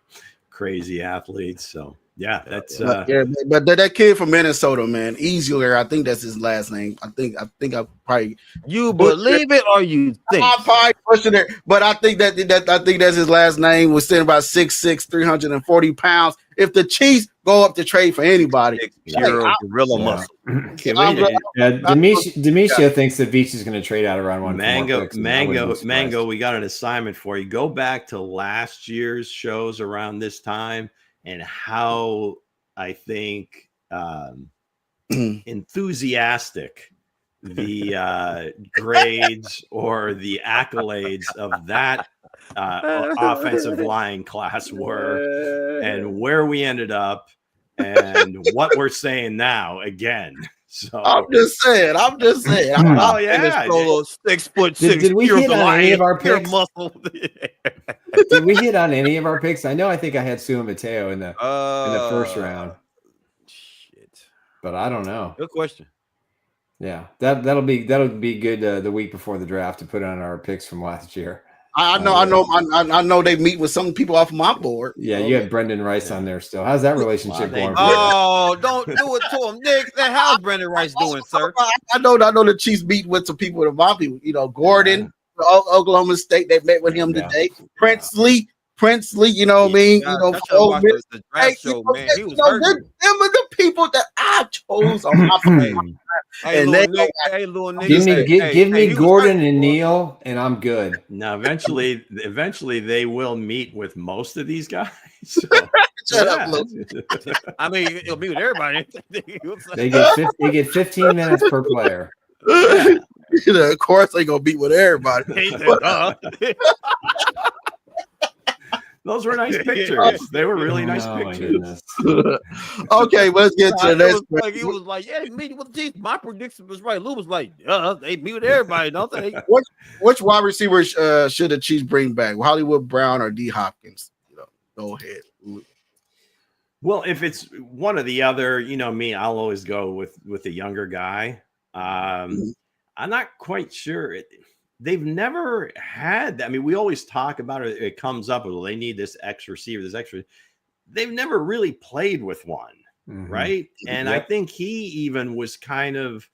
crazy athletes. So yeah, that's but that kid from Minnesota, man, easier. I think that's his last name. I think I probably believe it or you think. I'm probably pushing it, but I think that's his last name. Was sitting about 6'6", 340 pounds. If the Chiefs go up to trade for anybody, gorilla muscle. Demetria thinks that Veach is going to trade out around one. Mango. We got an assignment for you. Go back to last year's shows around this time and how I think enthusiastic the grades or the accolades of that offensive line class were, and where we ended up, and what we're saying now again. So I'm just saying. Oh yeah, 6'6". Did we hit on any of our picks? Muscle. Did we hit on any of our picks? I know. I think I had Sua Mateo in the first round. Shit, but I don't know. Good question. Yeah, that'll be good the week before the draft to put on our picks from last year. I know they meet with some people off my board. Yeah, you had Brendan Rice on there still. How's that relationship going? Oh, don't do it to him, Nick. How's Brendan Rice doing, sir? I know the Chiefs meet with some people with my people. You know, Gordon, Oklahoma State. They met with him today. Princely. You know what I mean? You know, the draft show, man. He was hurt. Them are the people that I chose on my phone. Give me Gordon and Neil, and I'm good. Now, eventually, they will meet with most of these guys. So, Shut up, Lou. I mean, he'll meet with everybody. They get 15 minutes per player. You know, of course, they gonna meet with everybody. Those were nice pictures. They were really nice pictures. Okay, let's get to the next one. He was like, yeah, meeting with the Chiefs. My prediction was right. Lou was like, they meet with everybody, don't they? Which wide receiver should the Chiefs bring back? Hollywood Brown or D. Hopkins? You know, go ahead. Well, if it's one or the other, you know me, I'll always go with the younger guy. I'm not quite sure. They've never had that. I mean, we always talk about it. It comes up, well, they need this X receiver, this extra. They've never really played with one, right? And I think he even was kind of,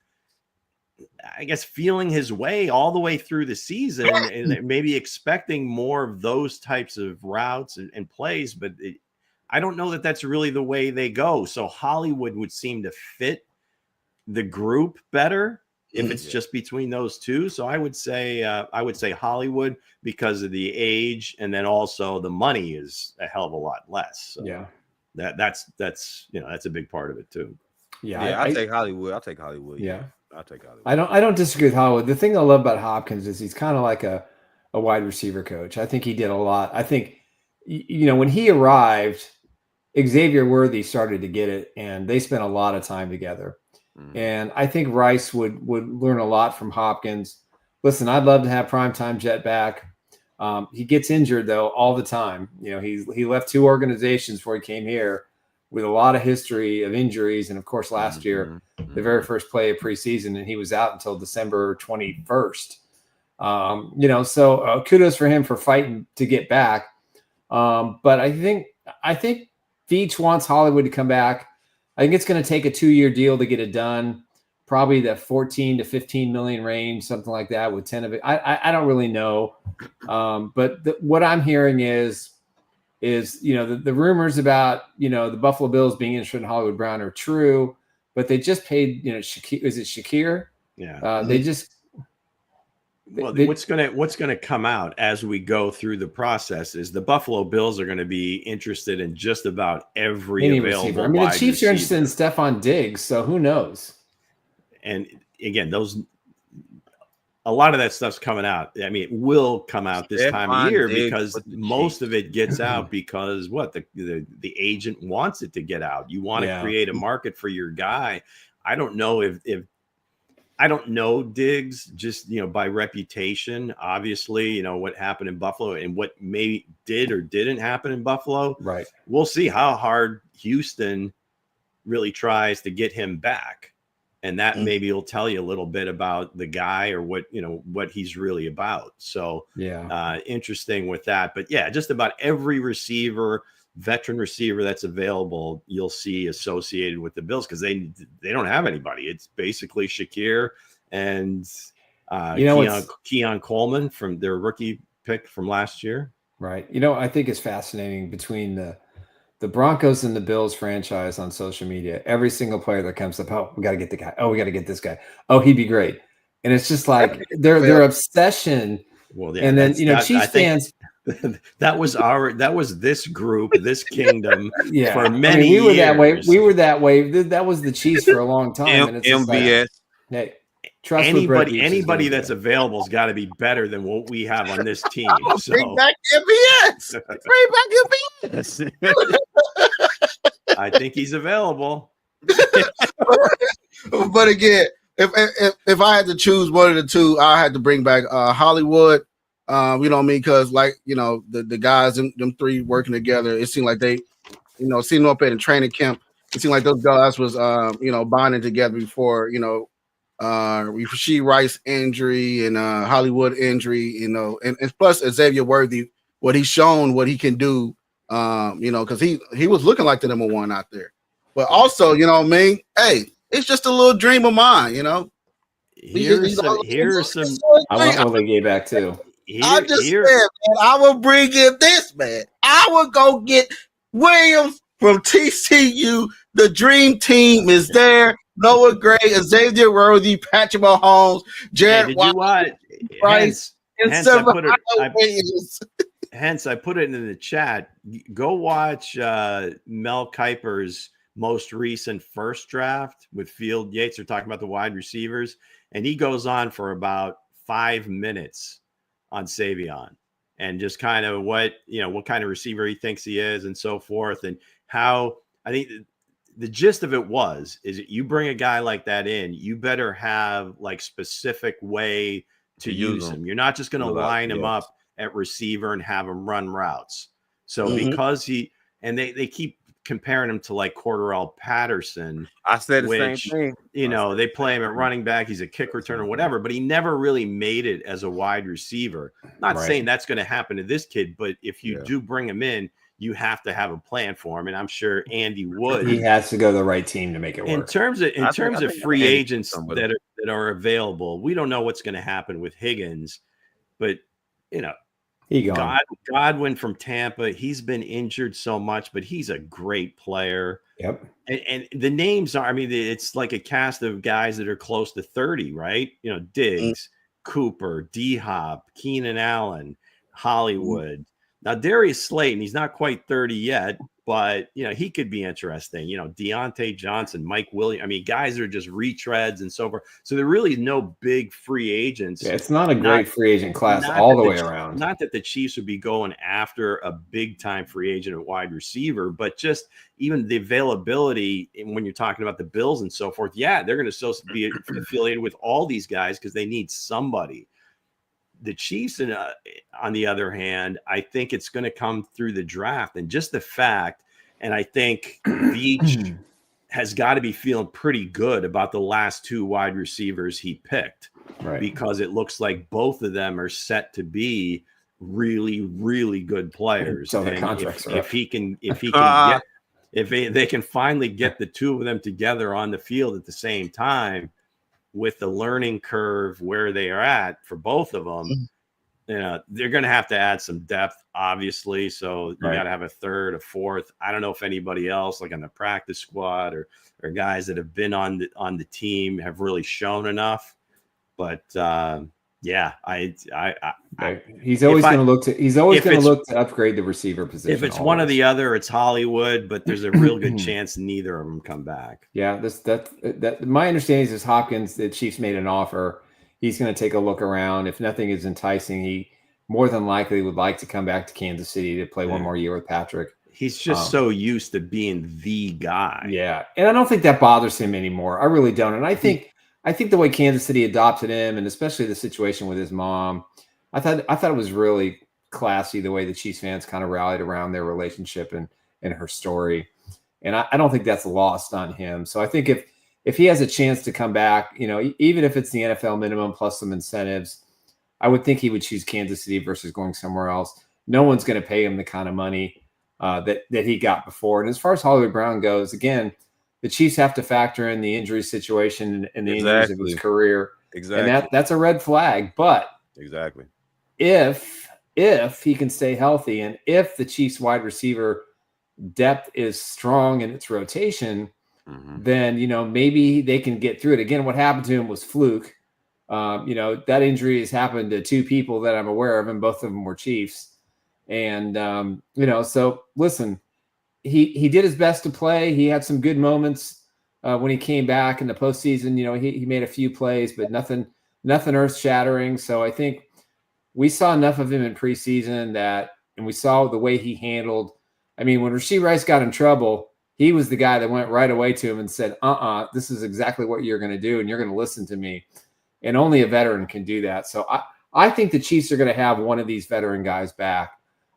I guess, feeling his way all the way through the season and maybe expecting more of those types of routes and plays. But I don't know that that's really the way they go. So Hollywood would seem to fit the group better if it's just between those two. So I would say Hollywood because of the age, and then also the money is a hell of a lot less. So yeah, that's you know, that's a big part of it too. Yeah, I'll take Hollywood. I'll take Hollywood. Yeah, I'll take Hollywood. I don't disagree with Hollywood. The thing I love about Hopkins is he's kind of like a wide receiver coach. I think he did a lot. I think, you know, when he arrived, Xavier Worthy started to get it, and they spent a lot of time together. And I think Rice would learn a lot from Hopkins. Listen, I'd love to have Primetime Jet back. He gets injured though all the time. He left 2 organizations before he came here with a lot of history of injuries. And of course, last year, the very first play of preseason, and he was out until December 21st. So kudos for him for fighting to get back. But I think Veach wants Hollywood to come back. I think it's going to take a 2-year deal to get it done. Probably the 14 to 15 million range, something like that, with 10 of it. I don't really know. But what I'm hearing is the rumors about, the Buffalo Bills being interested in Hollywood Brown are true, but they just paid, Shakir, is it Shakir? Yeah. What's going to come out as we go through the process is the Buffalo Bills are going to be interested in just about every available receiver. I mean, the Chiefs are interested in Stephon Diggs, so who knows? And again, a lot of that stuff's coming out. I mean, it will come out this time of year because most of it gets out because the agent wants it to get out. You want to create a market for your guy. I don't know if I don't know Diggs just, by reputation, obviously, what happened in Buffalo and what maybe did or didn't happen in Buffalo. Right. We'll see how hard Houston really tries to get him back. And that maybe will tell you a little bit about the guy or what he's really about. So interesting with that. But yeah, just about every veteran receiver that's available, you'll see associated with the Bills because they don't have anybody. It's basically Shakir and Keon Coleman from their rookie pick from last year. Right. I think it's fascinating between the Broncos and the Bills franchise on social media. Every single player that comes up, oh, we got to get the guy. Oh, we got to get this guy. Oh, he'd be great. And it's just like their obsession. Well, yeah, and then Chiefs fans. That was this group, this kingdom for many I mean, years. We were that way. That was the Chiefs for a long time. And it's MVS. Hey, anybody that's available has got to be better than what we have on this team. Bring back MVS. Bring back MVS. I think he's available. But again, if I had to choose one of the two, I had to bring back Hollywood. You know what I mean? Because the guys, them 3 working together, it seemed like they, seeing them up at a training camp, it seemed like those guys was bonding together before Rasheed Rice injury and Hollywood injury, and plus Xavier Worthy, what he's shown, what he can do, because he was looking like the number 1 out there. But also, hey, it's just a little dream of mine, Here's some. I want Olegay back too. I just said, man, I will bring in this man. I will go get Williams from TCU. The dream team is there. Noah Gray, Xavier Worthy, Patrick Mahomes, Jared Watt, Price, and Hence I put it in the chat. Go watch Mel Kiper's most recent first draft with Field Yates. They're talking about the wide receivers, and he goes on for about 5 minutes on Savion and just kind of what kind of receiver he thinks he is and so forth, and how I think the gist of it is that you bring a guy like that in, you better have like specific way to use him. You're not just going to line him up at receiver and have him run routes. So because they keep comparing him to like Cordarrelle Patterson. I said the same thing. They play him at running back. He's a kick returner, whatever, but he never really made it as a wide receiver. Not saying that's going to happen to this kid, but if you do bring him in, you have to have a plan for him. And I'm sure Andy would. He has to go to the right team to make it work. In terms of free agents that are available, we don't know what's going to happen with Higgins, but Godwin from Tampa, he's been injured so much, but he's a great player. Yep. And the names are, it's like a cast of guys that are close to 30, right? Diggs, Cooper, D-Hop, Keenan Allen, Hollywood. Now, Darius Slayton, he's not quite 30 yet, but, he could be interesting. Deontay Johnson, Mike Williams. Guys are just retreads and so forth. So there really is no big free agents. Yeah, it's not a great free agent class all the way around. Not that the Chiefs would be going after a big-time free agent at wide receiver, but just even the availability when you're talking about the Bills and so forth, they're going to be affiliated with all these guys because they need somebody. The Chiefs, on the other hand, I think it's going to come through the draft and just the fact. And I think Veach has got to be feeling pretty good about the last 2 wide receivers he picked, right? Because it looks like both of them are set to be really, really good players. So the contracts if he can get, if they can finally get the 2 of them together on the field at the same time, with the learning curve where they are at for both of them, they're going to have to add some depth, obviously. So you got to have a third, a fourth. I don't know if anybody else, like on the practice squad or guys that have been on the team, have really shown enough. But he's always going to look to upgrade the receiver position. If it's one or the other, it's Hollywood, but there's a real good chance neither of them come back. Yeah, that my understanding is Hopkins, the Chiefs made an offer. He's going to take a look around. If nothing is enticing, he more than likely would like to come back to Kansas City to play one more year with Patrick. He's just so used to being the guy. Yeah, and I don't think that bothers him anymore. I really don't. And I think the way Kansas City adopted him, and especially the situation with his mom, I thought it was really classy the way the Chiefs fans kind of rallied around their relationship and her story. And I don't think that's lost on him. So I think if he has a chance to come back, even if it's the NFL minimum plus some incentives, I would think he would choose Kansas City versus going somewhere else. No one's going to pay him the kind of money that he got before. And as far as Hollywood Brown goes, again, the Chiefs have to factor in the injury situation and the injuries of his career. Exactly. And that's a red flag. But exactly, if he can stay healthy and if the Chiefs wide receiver depth is strong in its rotation, then, maybe they can get through it. Again, what happened to him was fluke. That injury has happened to 2 people that I'm aware of, and both of them were Chiefs. And, so listen, he did his best to play. He had some good moments when he came back in the postseason. He made a few plays, but nothing earth shattering. So I think we saw enough of him in preseason and we saw the way he handled. I mean, when Rashee Rice got in trouble, he was the guy that went right away to him and said, this is exactly what you're going to do, and you're going to listen to me. And only a veteran can do that. So I think the Chiefs are going to have one of these veteran guys back.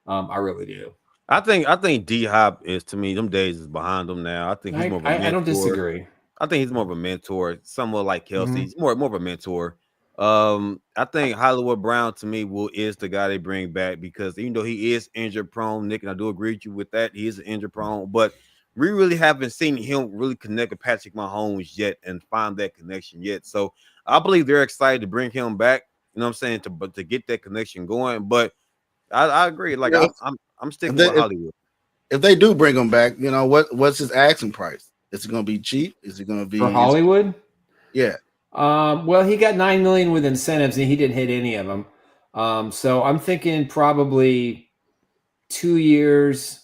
I really do. I think D-Hop is, to me, them days is behind him now. I think he's more of a mentor. I don't disagree. I think he's more of a mentor, somewhat like Kelce. He's more of a mentor. I think Hollywood Brown, to me, is the guy they bring back, because even though he is injured prone, Nick, and I do agree with you with that, he is injured prone, but we really haven't seen him really connect with Patrick Mahomes yet and find that connection yet. So I believe they're excited to bring him back. You know what I'm saying? To get that connection going. But I agree. Like I'm sticking with Hollywood. If they do bring him back, what's his asking price? Is it going to be cheap? Is it going to be for Hollywood? Yeah. Well, he got $9 million with incentives, and he didn't hit any of them. So I'm thinking probably 2 years,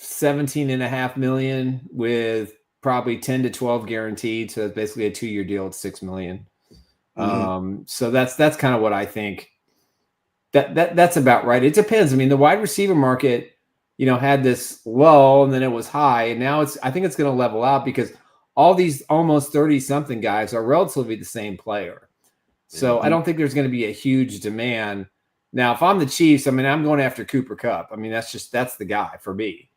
$17.5 million with probably 10 to 12 guaranteed. So it's basically a 2-year deal at $6 million. So that's kind of what I think. That's about right. It depends. I mean, the wide receiver market, had this low and then it was high, and now I think it's going to level out because all these almost 30-something guys are relatively the same player. So I don't think there's going to be a huge demand. Now, if I'm the Chiefs, I mean, I'm going after Cooper Kupp. I mean, that's the guy for me.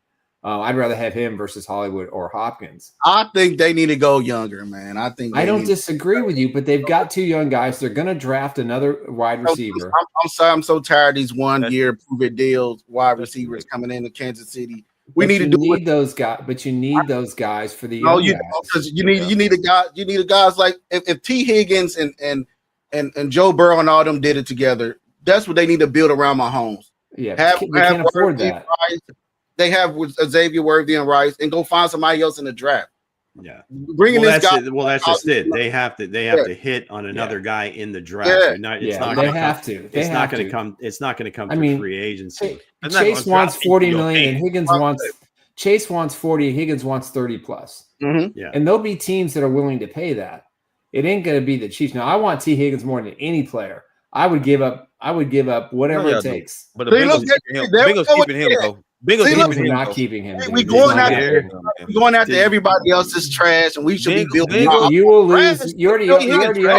I'd rather have him versus Hollywood or Hopkins. I think they need to go younger, man. I don't disagree with you, but they've got 2 young guys. They're going to draft another wide receiver. I'm sorry. I'm so tired of these 1-year prove-it deals, wide receivers coming into Kansas City. We need to do those guys, but you need those guys for the young guys. Because you need a guy. You need a guys like if T. Higgins and Joe Burrow and all them did it together. That's what they need to build around Mahomes. Yeah, we can't afford that. They have Xavier Worthy and Rice, and go find somebody else in the draft. Yeah, bringing this guy. That's just it. They have to hit on another guy in the draft. Yeah. It's not going to come. It's not going to come through free agency. Chase wants $40 million, and Higgins Chase wants 40. Higgins wants 30 plus. Yeah, and there'll be teams that are willing to pay that. It ain't going to be the Chiefs. Now, I want T. Higgins more than any player. I would give up whatever it takes. But the Bengals keeping him though. Bengals See, look, Bengals are not keeping him. we dude. going He's not after keeping him. everybody else's trash, and we should be building. You will lose. Travis, You already owe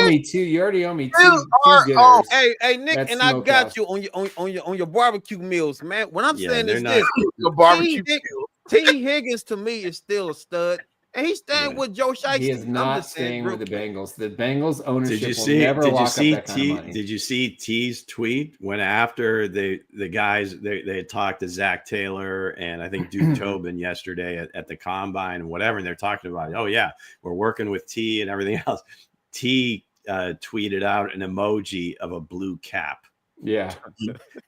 me two. You already owe me two dinners. Hey, Nick, That's and I got smokehouse. you on your barbecue meals, man. What I'm saying is they're this: The barbecue. T. Higgins to me is still a stud, and he's staying with Joe Shiesty. He is not staying with the Bengals. The Bengals ownership will never lock up that kind of money. Did you see T's tweet when after the guys they had talked to Zach Taylor and I think Duke Tobin yesterday at the combine and whatever, and they're talking about, oh yeah, we're working with T and everything else. T tweeted out an emoji of a blue cap. Yeah,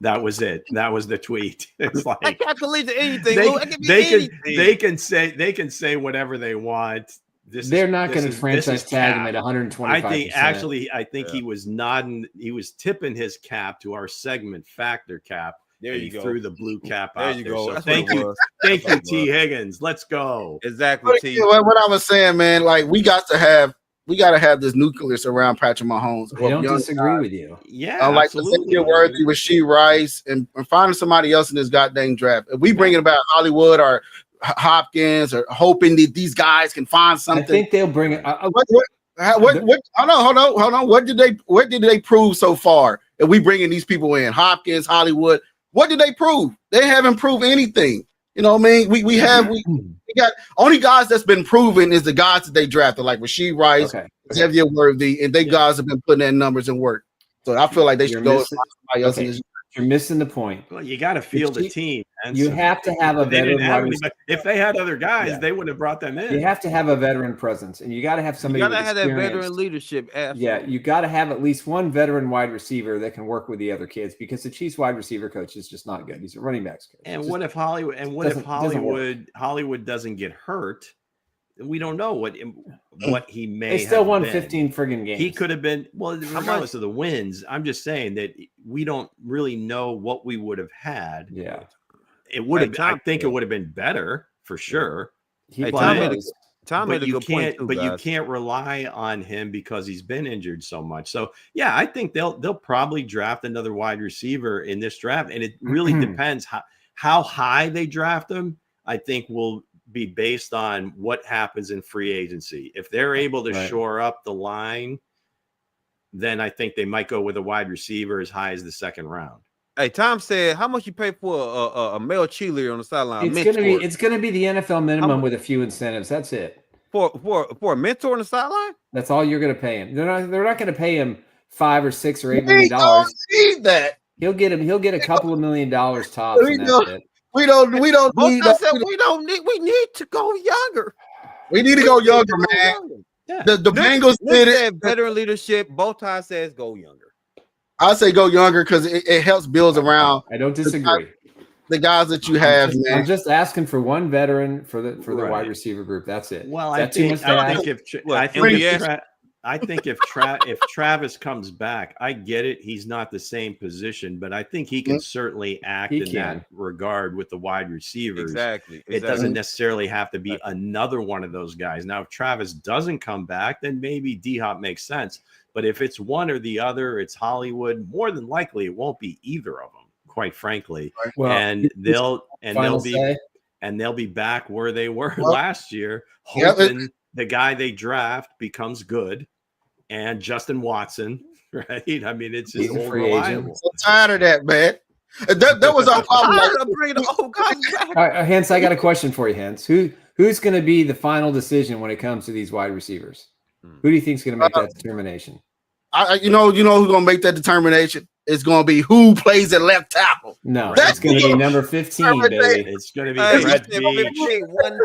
that was it. That was the tweet. It's like I can't believe anything. They can say whatever they want. They're not going to franchise tag him at 125%. I think he was nodding. He was tipping his cap to our segment factor cap. There you go. Threw the blue cap there out you there. go. So thank you, T. Higgins. Let's go. Exactly. T. What I was saying, man, like we got to have this nucleus around Patrick Mahomes. I don't disagree with you. Yeah, like Xavier Worthy with She Rice and finding somebody else in this goddamn draft. If we bring it about Hollywood or Hopkins or hoping that these guys can find something, I think they'll bring it. What? Hold on. What did they prove so far? If we bringing these people in, Hopkins, Hollywood, what did they prove? They haven't proved anything. You know what I mean? We got only guys that's been proven is the guys that they drafted, like Rasheed Rice, Xavier Worthy, and they guys have been putting in numbers and work. So I feel like they should go with somebody else in this. You're missing the point. Well, you got to field the team. You have to have a veteran. If they had other guys, they wouldn't have brought them in. You have to have a veteran presence, and you got to have somebody. You got to have that veteran leadership. Absolutely. Yeah, you got to have at least one veteran wide receiver that can work with the other kids because the Chiefs wide receiver coach is just not good. He's a running backs coach. And what if Hollywood? And what if Hollywood doesn't get hurt? We don't know what he may. They still won been. 15 friggin' games. He could have been. Well, regardless of the wins, I'm just saying that we don't really know what we would have had. Yeah, it would have. I think it would have been better for sure. Tom made a good point too, but you can't rely on him because he's been injured so much. So yeah, I think they'll probably draft another wide receiver in this draft, and it really depends how high they draft him. I think will be based on what happens in free agency. If they're able to shore up the line, then I think they might go with a wide receiver as high as the second round. Hey, Tom said, "How much you pay for a male cheerleader on the sideline?" It's gonna be the NFL minimum with a few incentives. That's it. For a mentor on the sideline. That's all you're gonna pay him. They're not gonna pay him $5 or $6 or $8 million. Need that. He'll get a couple of $1 million tops. And that's it. We don't need that. We need to go younger. We need to go younger, man. Yeah. The Bengals did it. Veteran leadership. Both says go younger. I say go younger because it helps build around. I don't disagree. The guys that you have, man. I'm just asking for one veteran for the wide receiver group. That's it. Well, I think if Travis comes back, I get it. He's not the same position, but I think he can certainly act in that regard with the wide receivers. Exactly. It doesn't necessarily have to be another one of those guys. Now, if Travis doesn't come back, then maybe D-Hop makes sense. But if it's one or the other, it's Hollywood. More than likely, it won't be either of them, quite frankly. Well, and they'll be back where they were last year, hoping the guy they draft becomes good, and Justin Watson, right? I mean, it's just reliable. So tired of that, man. That was our problem. All right, Hense, I got a question for you, Hense. Who's going to be the final decision when it comes to these wide receivers? Who do you think is going to make that determination? You know who's going to make that determination? It's going to be who plays at left tackle. No, that's going to be number 15, baby. It's going to be Fred Veach. 1-5.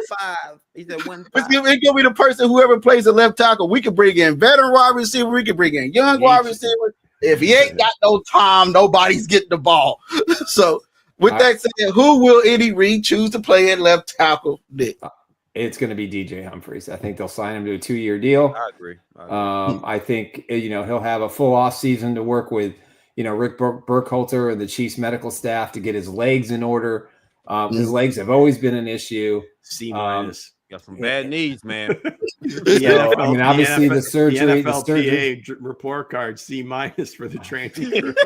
He said 1-5. It's going to be the person, whoever plays at left tackle. We could bring in veteran wide receiver. We could bring in young wide receiver. If he ain't got no time, nobody's getting the ball. So with that said, who will Eddie Reed choose to play at left tackle? It's going to be DJ Humphries. I think they'll sign him to a 2-year deal. I agree. I think he'll have a full off season to work with Rick Burkhalter and the Chiefs medical staff to get his legs in order. His legs have always been an issue. C-. Got some bad knees, man. Obviously the surgery. The NFLPA report card C- for the training crew.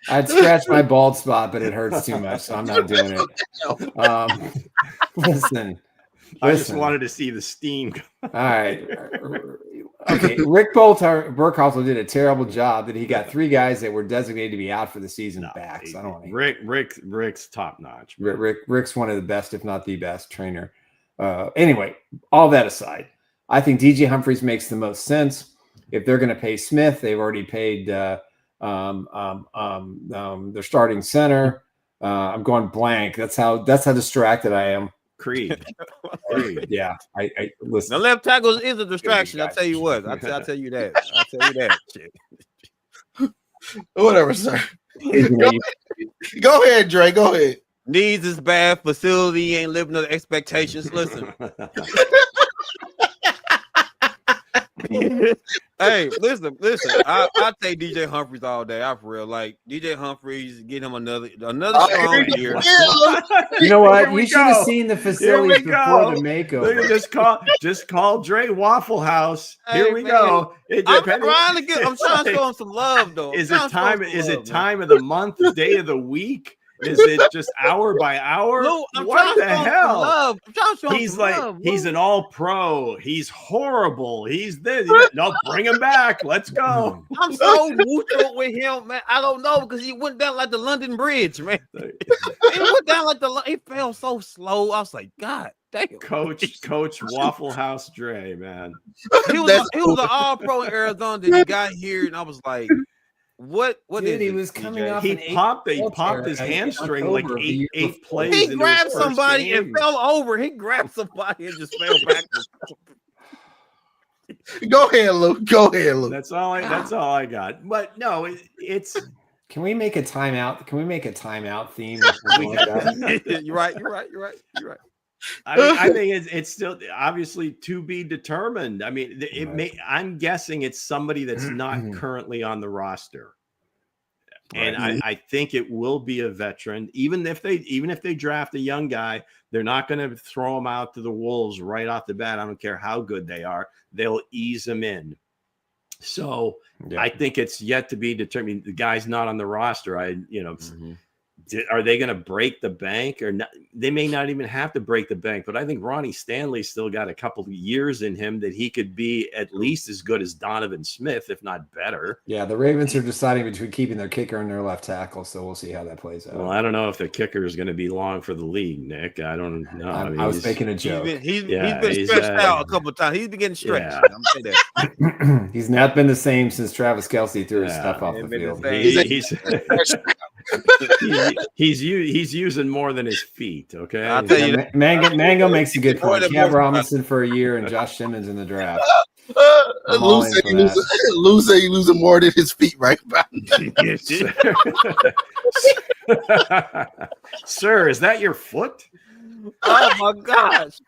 I'd scratch my bald spot, but it hurts too much, so I'm not doing it. Listen. I just wanted to see the steam. All right. Okay. Rick Burkhalter did a terrible job that he got 3 guys that were designated to be out for the season back. So I don't want to. Rick's top notch. Rick's one of the best, if not the best trainer. Anyway, all that aside, I think DJ Humphries makes the most sense. If they're going to pay Smith, they've already paid their starting center. I'm going blank. That's how distracted I am. Creed. Yeah. I listen. The left tackle is a distraction. I'll tell you what. I'll tell you that. Shit. Whatever, sir. Go ahead, Dre. Go ahead. Needs is bad. Facility ain't living up to expectations. Listen. Hey, listen. I take DJ Humphries all day. I for real. Like DJ Humphries, get him another strong year. You know what? You should have seen the facilities before the makeover. Just call Dre Waffle House. Hey, Here we go. I'm trying to show him some love though. Is it time of the month, day of the week? Is it just hour by hour? Lou, what the hell? I'm trying to show him he's some like, love, he's an all-pro. He's horrible. He's this. No, bring him back. Let's go. I'm so neutral with him, man. I don't know because he went down like the London Bridge, man. He went down like he fell so slow. I was like, God damn. Coach Waffle House Dre, man. He was an all-pro in Arizona. Then he got here, and I was like, What Dude, he was coming off. He popped his hamstring like eight plays. He grabbed somebody and fell over. He grabbed somebody and just fell back. Go ahead, Lou. That's all I got. But no, it's. Can we make a timeout? Can we make a timeout theme? You're right. I think it's still obviously to be determined. I mean, I'm guessing it's somebody that's not currently on the roster, and I think it will be a veteran. Even if they draft a young guy, they're not going to throw him out to the wolves right off the bat. I don't care how good they are; they'll ease him in. So I think it's yet to be determined. The guy's not on the roster. Are they going to break the bank or not? They may not even have to break the bank, but I think Ronnie Stanley's still got a couple of years in him that he could be at least as good as Donovan Smith, if not better. Yeah, the Ravens are deciding between keeping their kicker and their left tackle, so we'll see how that plays out. Well, I don't know if the kicker is going to be long for the league, Nick. I don't know. I was making a joke. He's been stretched out a couple of times. He's been getting stretched. Yeah. I'm saying that. He's not been the same since Travis Kelce threw his stuff off the field. He's using more than his feet. Okay, I'll tell you that. Mango makes a good point. Cam Robinson for a year and Josh Simmons in the draft. Lou said he losing more than his feet, right? Sir, is that your foot? Oh my gosh!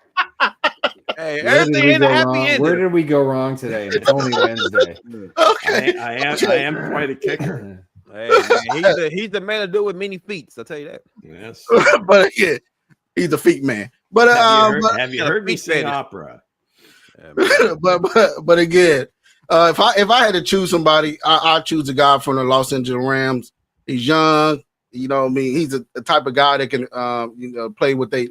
Hey, everything in a happy ending. Where did we go wrong today? It's only Wednesday. Okay. I am quite a kicker. Hey, man, he's the man to do it with many feet. I'll tell you that. Yes, but yeah, he's a feet man. But have you heard me sing opera? but again, if I had to choose somebody, I'd choose a guy from the Los Angeles Rams. He's young, you know what I mean. He's a type of guy that can play what they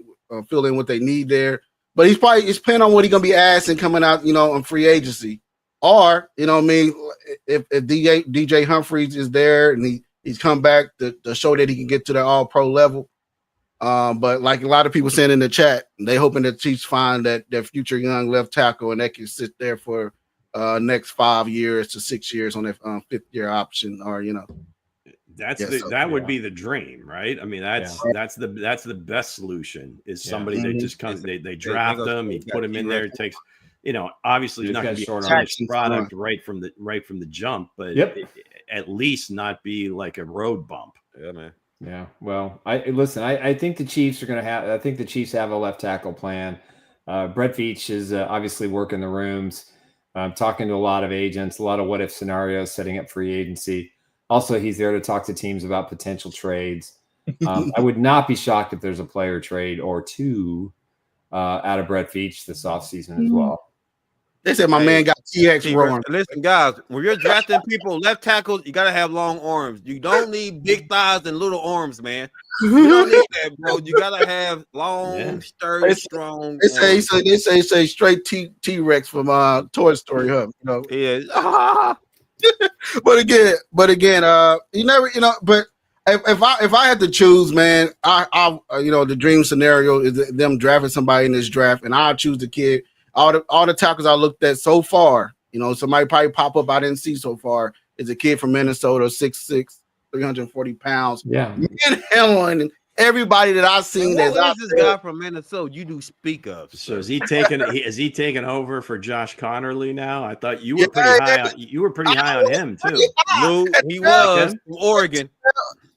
fill in what they need there. But it's depending on what he's gonna be asked and coming out, on free agency. Or, you know what I mean, if DJ Humphries is there and he's come back to show that he can get to the all-pro level. But like a lot of people saying in the chat, they hoping that Chiefs find that their future young left tackle and they can sit there for next 5 years to 6 years on their fifth-year option, or that would be the dream, right? I mean, that's the best solution is somebody that just comes, they draft them, you put him in there, it takes. Obviously, he's not going to be a finished product right from the jump, but at least not be like a road bump. Yeah, man. Yeah. Well, I think the Chiefs are going to have. I think the Chiefs have a left tackle plan. Brett Veach is obviously working the rooms, talking to a lot of agents, a lot of what if scenarios, setting up free agency. Also, he's there to talk to teams about potential trades. I would not be shocked if there's a player trade or two out of Brett Veach this offseason as well. They said my man got TX rolling. Listen, guys, when you're drafting people, left tackles, you gotta have long arms. You don't need big thighs and little arms, man. You don't need that, bro. You gotta have long, sturdy, strong. They say straight T-Rex from Toy Story, huh? You know. Yeah. but again, you never, but if I had to choose, man, I the dream scenario is them drafting somebody in this draft, and I'll choose the kid. All the tackles I looked at so far, somebody probably pop up I didn't see so far is a kid from Minnesota, 6'6", 340 pounds. Yeah, and handling everybody that I've seen. What is this guy from Minnesota you do speak of? So is he taking over for Josh Connerly now? I thought you were pretty high. You were pretty high on him too. Lou, he was from Oregon.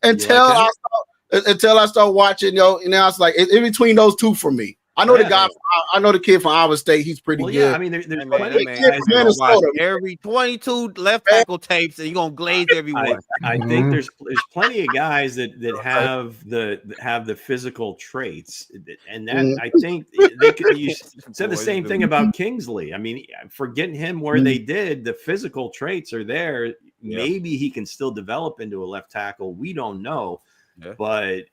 Until I start watching, now it's like in between those two for me. I know the guy. I know the kid from Iowa State. He's pretty good. Yeah, I mean, there's plenty of guys. Minnesota. Every 22 left tackle tapes, and you're gonna glaze everyone. I think there's plenty of guys that have the physical traits, and that I think they could. You said the same thing about Kingsley. I mean, forgetting him where they did, the physical traits are there. Maybe he can still develop into a left tackle. We don't know, but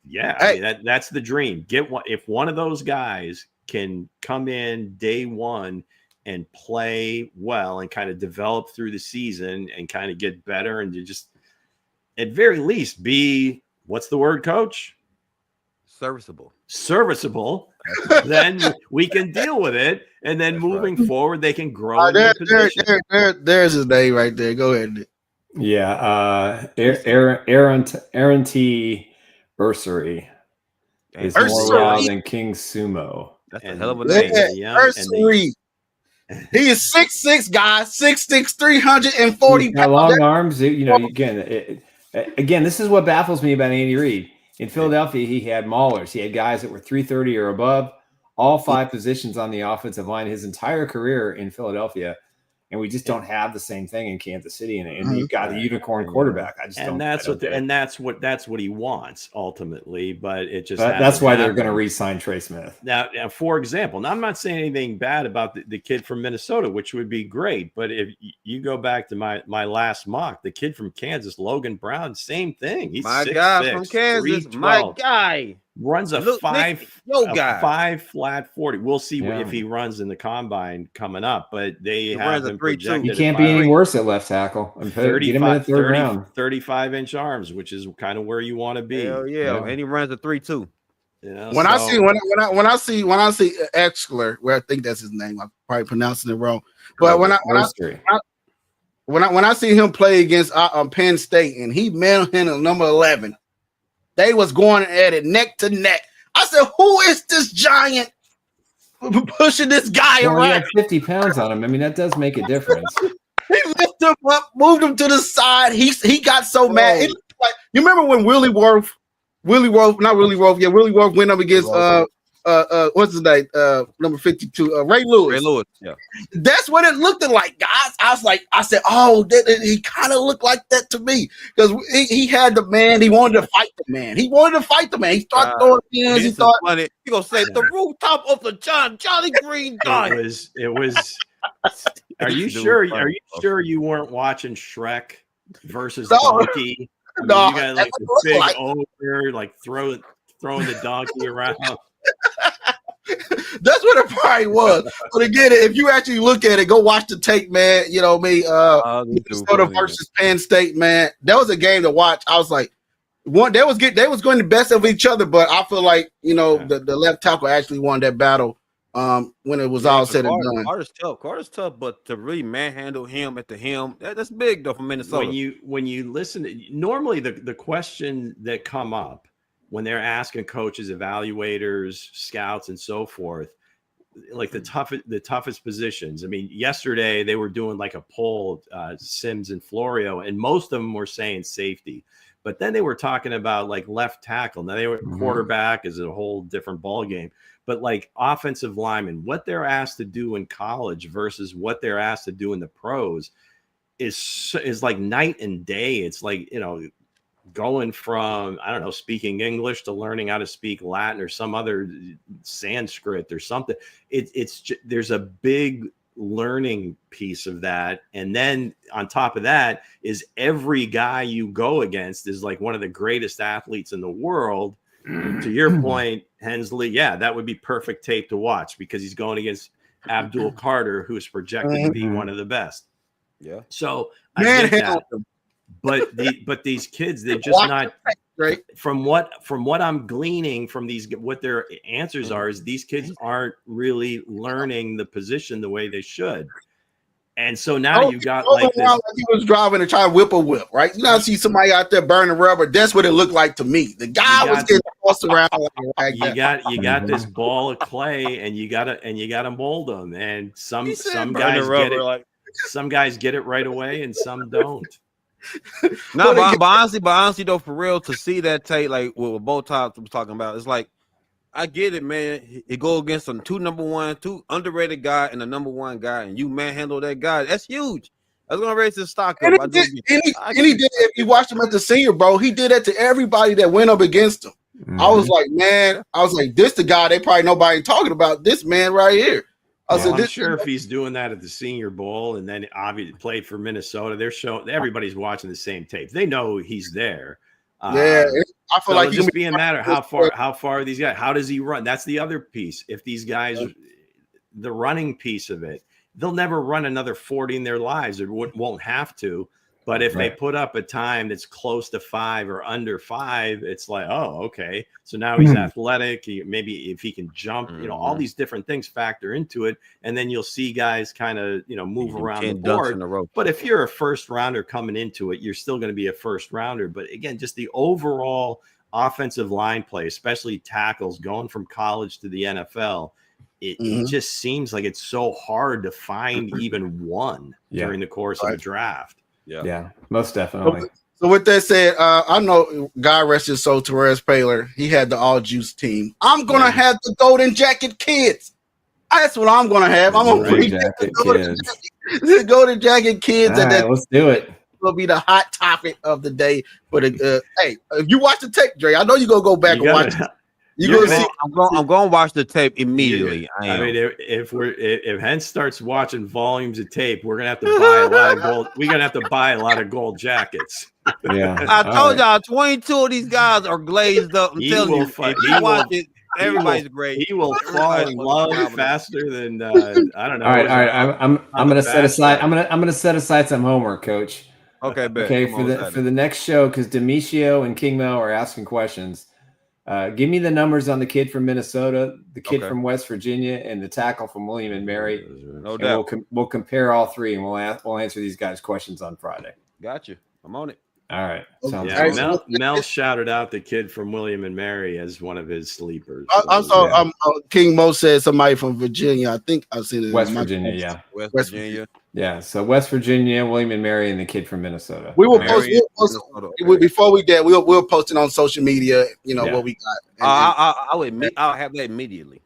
I mean, that's the dream. If one of those guys can come in day one and play well and kind of develop through the season and kind of get better and to just at very least be, what's the word, Coach? Serviceable. Then we can deal with it, and then moving forward, they can grow. There's his name right there. Go ahead. Yeah, Aaron T. Bursary is more wild than King Sumo. That's a hell of a name. Bursary. He is 6'6", guy, 6'6", 340 pounds. Long arms. Again, this is what baffles me about Andy Reid. In Philadelphia, he had maulers. He had guys that were 330 or above, all 5 positions on the offensive line his entire career in Philadelphia. And we just don't have the same thing in Kansas City, and you've got a unicorn quarterback. That's what he wants ultimately. But it just that's why they're going to re-sign Trey Smith. Now, for example, now I'm not saying anything bad about the kid from Minnesota, which would be great. But if you go back to my last mock, the kid from Kansas, Logan Brown, same thing. He's my guy from Kansas. My guy. Runs a 5 flat 40. We'll see if he runs in the combine coming up, but they have him projected. He can't be any worse at left tackle. 35-inch arms, which is kind of where you want to be. Hell yeah, and he runs a 3.2. When I see Exler, where I think that's his name, I'm probably pronouncing it wrong, but when I see him play against Penn State and he manhandled number 11. They was going at it neck to neck. I said, who is this giant pushing this guy around? He had 50 pounds on him. I mean, that does make a difference. He lifted him up, moved him to the side. He got so mad. It looked like, you remember when Willie Worth went up against what's his name? Number 52, Ray Lewis. Yeah. That's what it looked like, guys. I said, oh, he kind of looked like that to me because he had the man. He wanted to fight the man. He started throwing hands. He thought, he gonna say the rooftop of the Johnny Green guy. It was. Are you sure? Are you sure you weren't watching Shrek versus Donkey? No, you got like the big ogre, like throwing the donkey around. That's what it probably was. But again, if you actually look at it, go watch the tape, man. Minnesota versus Penn State, man. That was a game to watch. I was like, they was going the best of each other, but I feel like the left tackle actually won that battle when it was all said and done. Carter's tough, but to really manhandle him at the helm, that's big though for Minnesota. When you listen, normally the question that come up when they're asking coaches, evaluators, scouts, and so forth, like the toughest positions. I mean, yesterday they were doing like a poll, Sims and Florio, and most of them were saying safety. But then they were talking about like left tackle. Now they were quarterback is a whole different ball game. But like offensive linemen, what they're asked to do in college versus what they're asked to do in the pros is like night and day. It's like, going from, I don't know, speaking English to learning how to speak Latin or some other Sanskrit or something. There's a big learning piece of that. And then on top of that is every guy you go against is like one of the greatest athletes in the world. To your point, Hensley, yeah, that would be perfect tape to watch because he's going against Abdul Carter, who's projected to be one of the best. Yeah. So I get that. But these kids, they're just not right. From what I'm gleaning from these, what their answers are is these kids aren't really learning the position the way they should. And so now you got like this. He was driving to try to whip a whip, right? You now see somebody out there burning rubber. That's what it looked like to me. The guy was getting tossed around. Like you got this ball of clay, and you gotta mold them. And some guys get it. Some guys get it right away, and some don't. No, but honestly though, for real, to see that tape like what both tops was talking about, it's like I get it, man. It go against two underrated guy and a number one guy, and you manhandle that guy. That's huge. That's gonna raise his stock up. And he did. If you watched him at the senior, bro, he did that to everybody that went up against him. Mm-hmm. I was like, this the guy they probably nobody talking about. This man right here. I'm sure if he's doing that at the Senior Bowl and then obviously played for Minnesota, they're showing everybody's watching the same tape. They know he's there. I feel like it's just being a matter how far are these guys? How does he run? That's the other piece. If these guys, the running piece of it, they'll never run another 40 in their lives. Or won't have to. But if they put up a time that's close to 5 or under 5, it's like, oh, okay. So now he's athletic. Maybe if he can jump, all these different things factor into it. And then you'll see guys kind of, move around the board. But if you're a first rounder coming into it, you're still going to be a first rounder. But again, just the overall offensive line play, especially tackles going from college to the NFL, it just seems like it's so hard to find even one during the course of the draft. Yeah, most definitely. So with that said, I know God rest his soul, Therese Paylor. He had the all juice team. I'm gonna have the Golden Jacket kids. That's what I'm gonna have. I'm gonna bring the Golden Jacket kids. All right, let's do it. Will be the hot topic of the day. But hey, if you watch the tape, Dre, I know you're gonna go back and watch it. I'm going to watch the tape immediately. I mean, if Hense starts watching volumes of tape, we're gonna have to buy a lot of gold. We're gonna have to buy a lot of gold jackets. Yeah, I told y'all, 22 of these guys are glazed up. I'm telling you, if you watch it, everybody's great. He will fall in love faster than I don't know. All right. I'm gonna set aside. I'm gonna set aside some homework, Coach. Okay, bet. Okay, for the next show, because Demetrio and King Mo are asking questions. Give me the numbers on the kid from Minnesota, the kid from West Virginia, and the tackle from William and Mary. No doubt. We'll compare all three, and we'll answer these guys' questions on Friday. Got you. I'm on it. All right. Mel shouted out the kid from William and Mary as one of his sleepers. I saw King Mo said somebody from Virginia. I think I've seen it. West Virginia, yeah. West Virginia. Yeah, so West Virginia, William and Mary, and the kid from Minnesota. We will post before we did. We'll post it on social media. What we got. I'll have that immediately.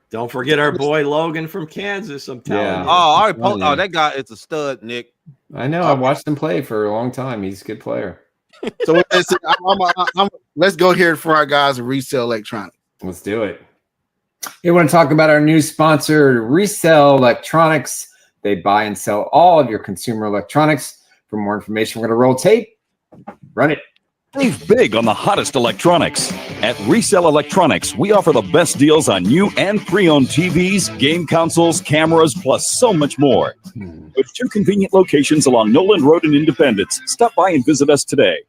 Don't forget our boy Logan from Kansas. I'm telling you. Oh, that guy is a stud, Nick. I know. I watched him play for a long time. He's a good player. So let's go here for our guys at Resell Electronics. Let's do it. We want to talk about our new sponsor, Resell Electronics. They buy and sell all of your consumer electronics. For more information, we're going to roll tape. Run it. Save big on the hottest electronics. At Resell Electronics, we offer the best deals on new and pre-owned TVs, game consoles, cameras, plus so much more. With 2 convenient locations along Noland Road in Independence. Stop by and visit us today.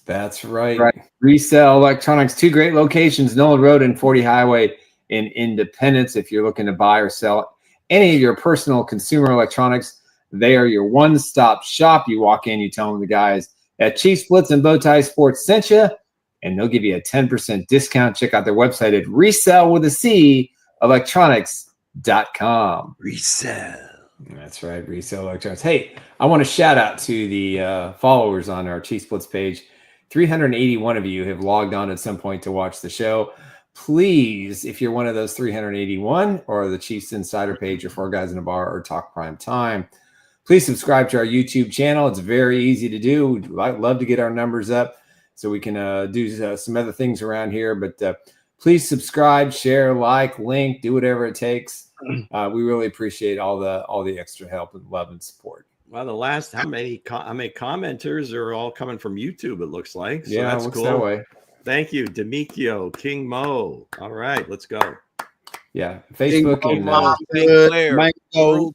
That's right. Resell Electronics, 2 great locations, Noland Road and 40 Highway in Independence. If you're looking to buy or sell any of your personal consumer electronics, they are your one-stop shop. You walk in, you tell them the guys at Chiefs Blitz and Bowtie Sports sent you, and they'll give you a 10% discount. Check out their website at resell.electronics.com. Resell. That's right, Resell Electronics. Hey, I want to shout out to the followers on our Chiefs Blitz page. 381 of you have logged on at some point to watch the show. Please, if you're one of those 381 or the Chiefs Insider page or 4 Guys in a Bar or Talk Prime Time, Please subscribe to our YouTube channel. It's very easy to do. We'd love to get our numbers up so we can do some other things around here. But please subscribe, share, like, link, do whatever it takes. We really appreciate all the extra help and love and support. Well, the last how many commenters are all coming from YouTube? It looks like. So yeah, that's looks cool. that way. Thank you, Demikio, King Mo. All right, let's go. Yeah, Facebook King and Mango,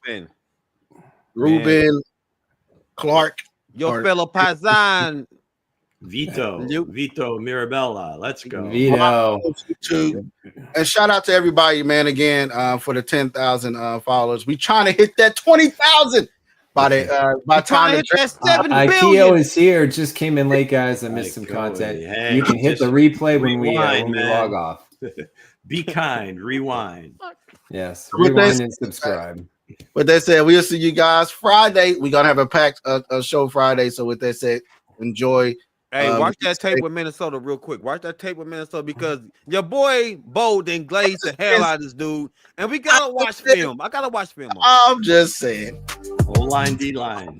Ruben, Clark, your fellow Paisan. Vito Mirabella. Let's go. Vito. And shout out to everybody, man, again, for the 10,000 followers. We trying to hit that 20,000 by time Ikeo is here. Just came in late, guys. I missed some content. Hey, you can hit the replay when we log off. Be kind. Rewind. Yes. Rewind and subscribe. With that said, we'll see you guys Friday. We're gonna have a packed show Friday. So with that said, enjoy. Hey, watch that tape with Minnesota real quick. Watch that tape with Minnesota because your boy Bo then glazed the hell out of this dude, and we gotta watch film. I gotta watch film. I'm just saying. O-line, D-line.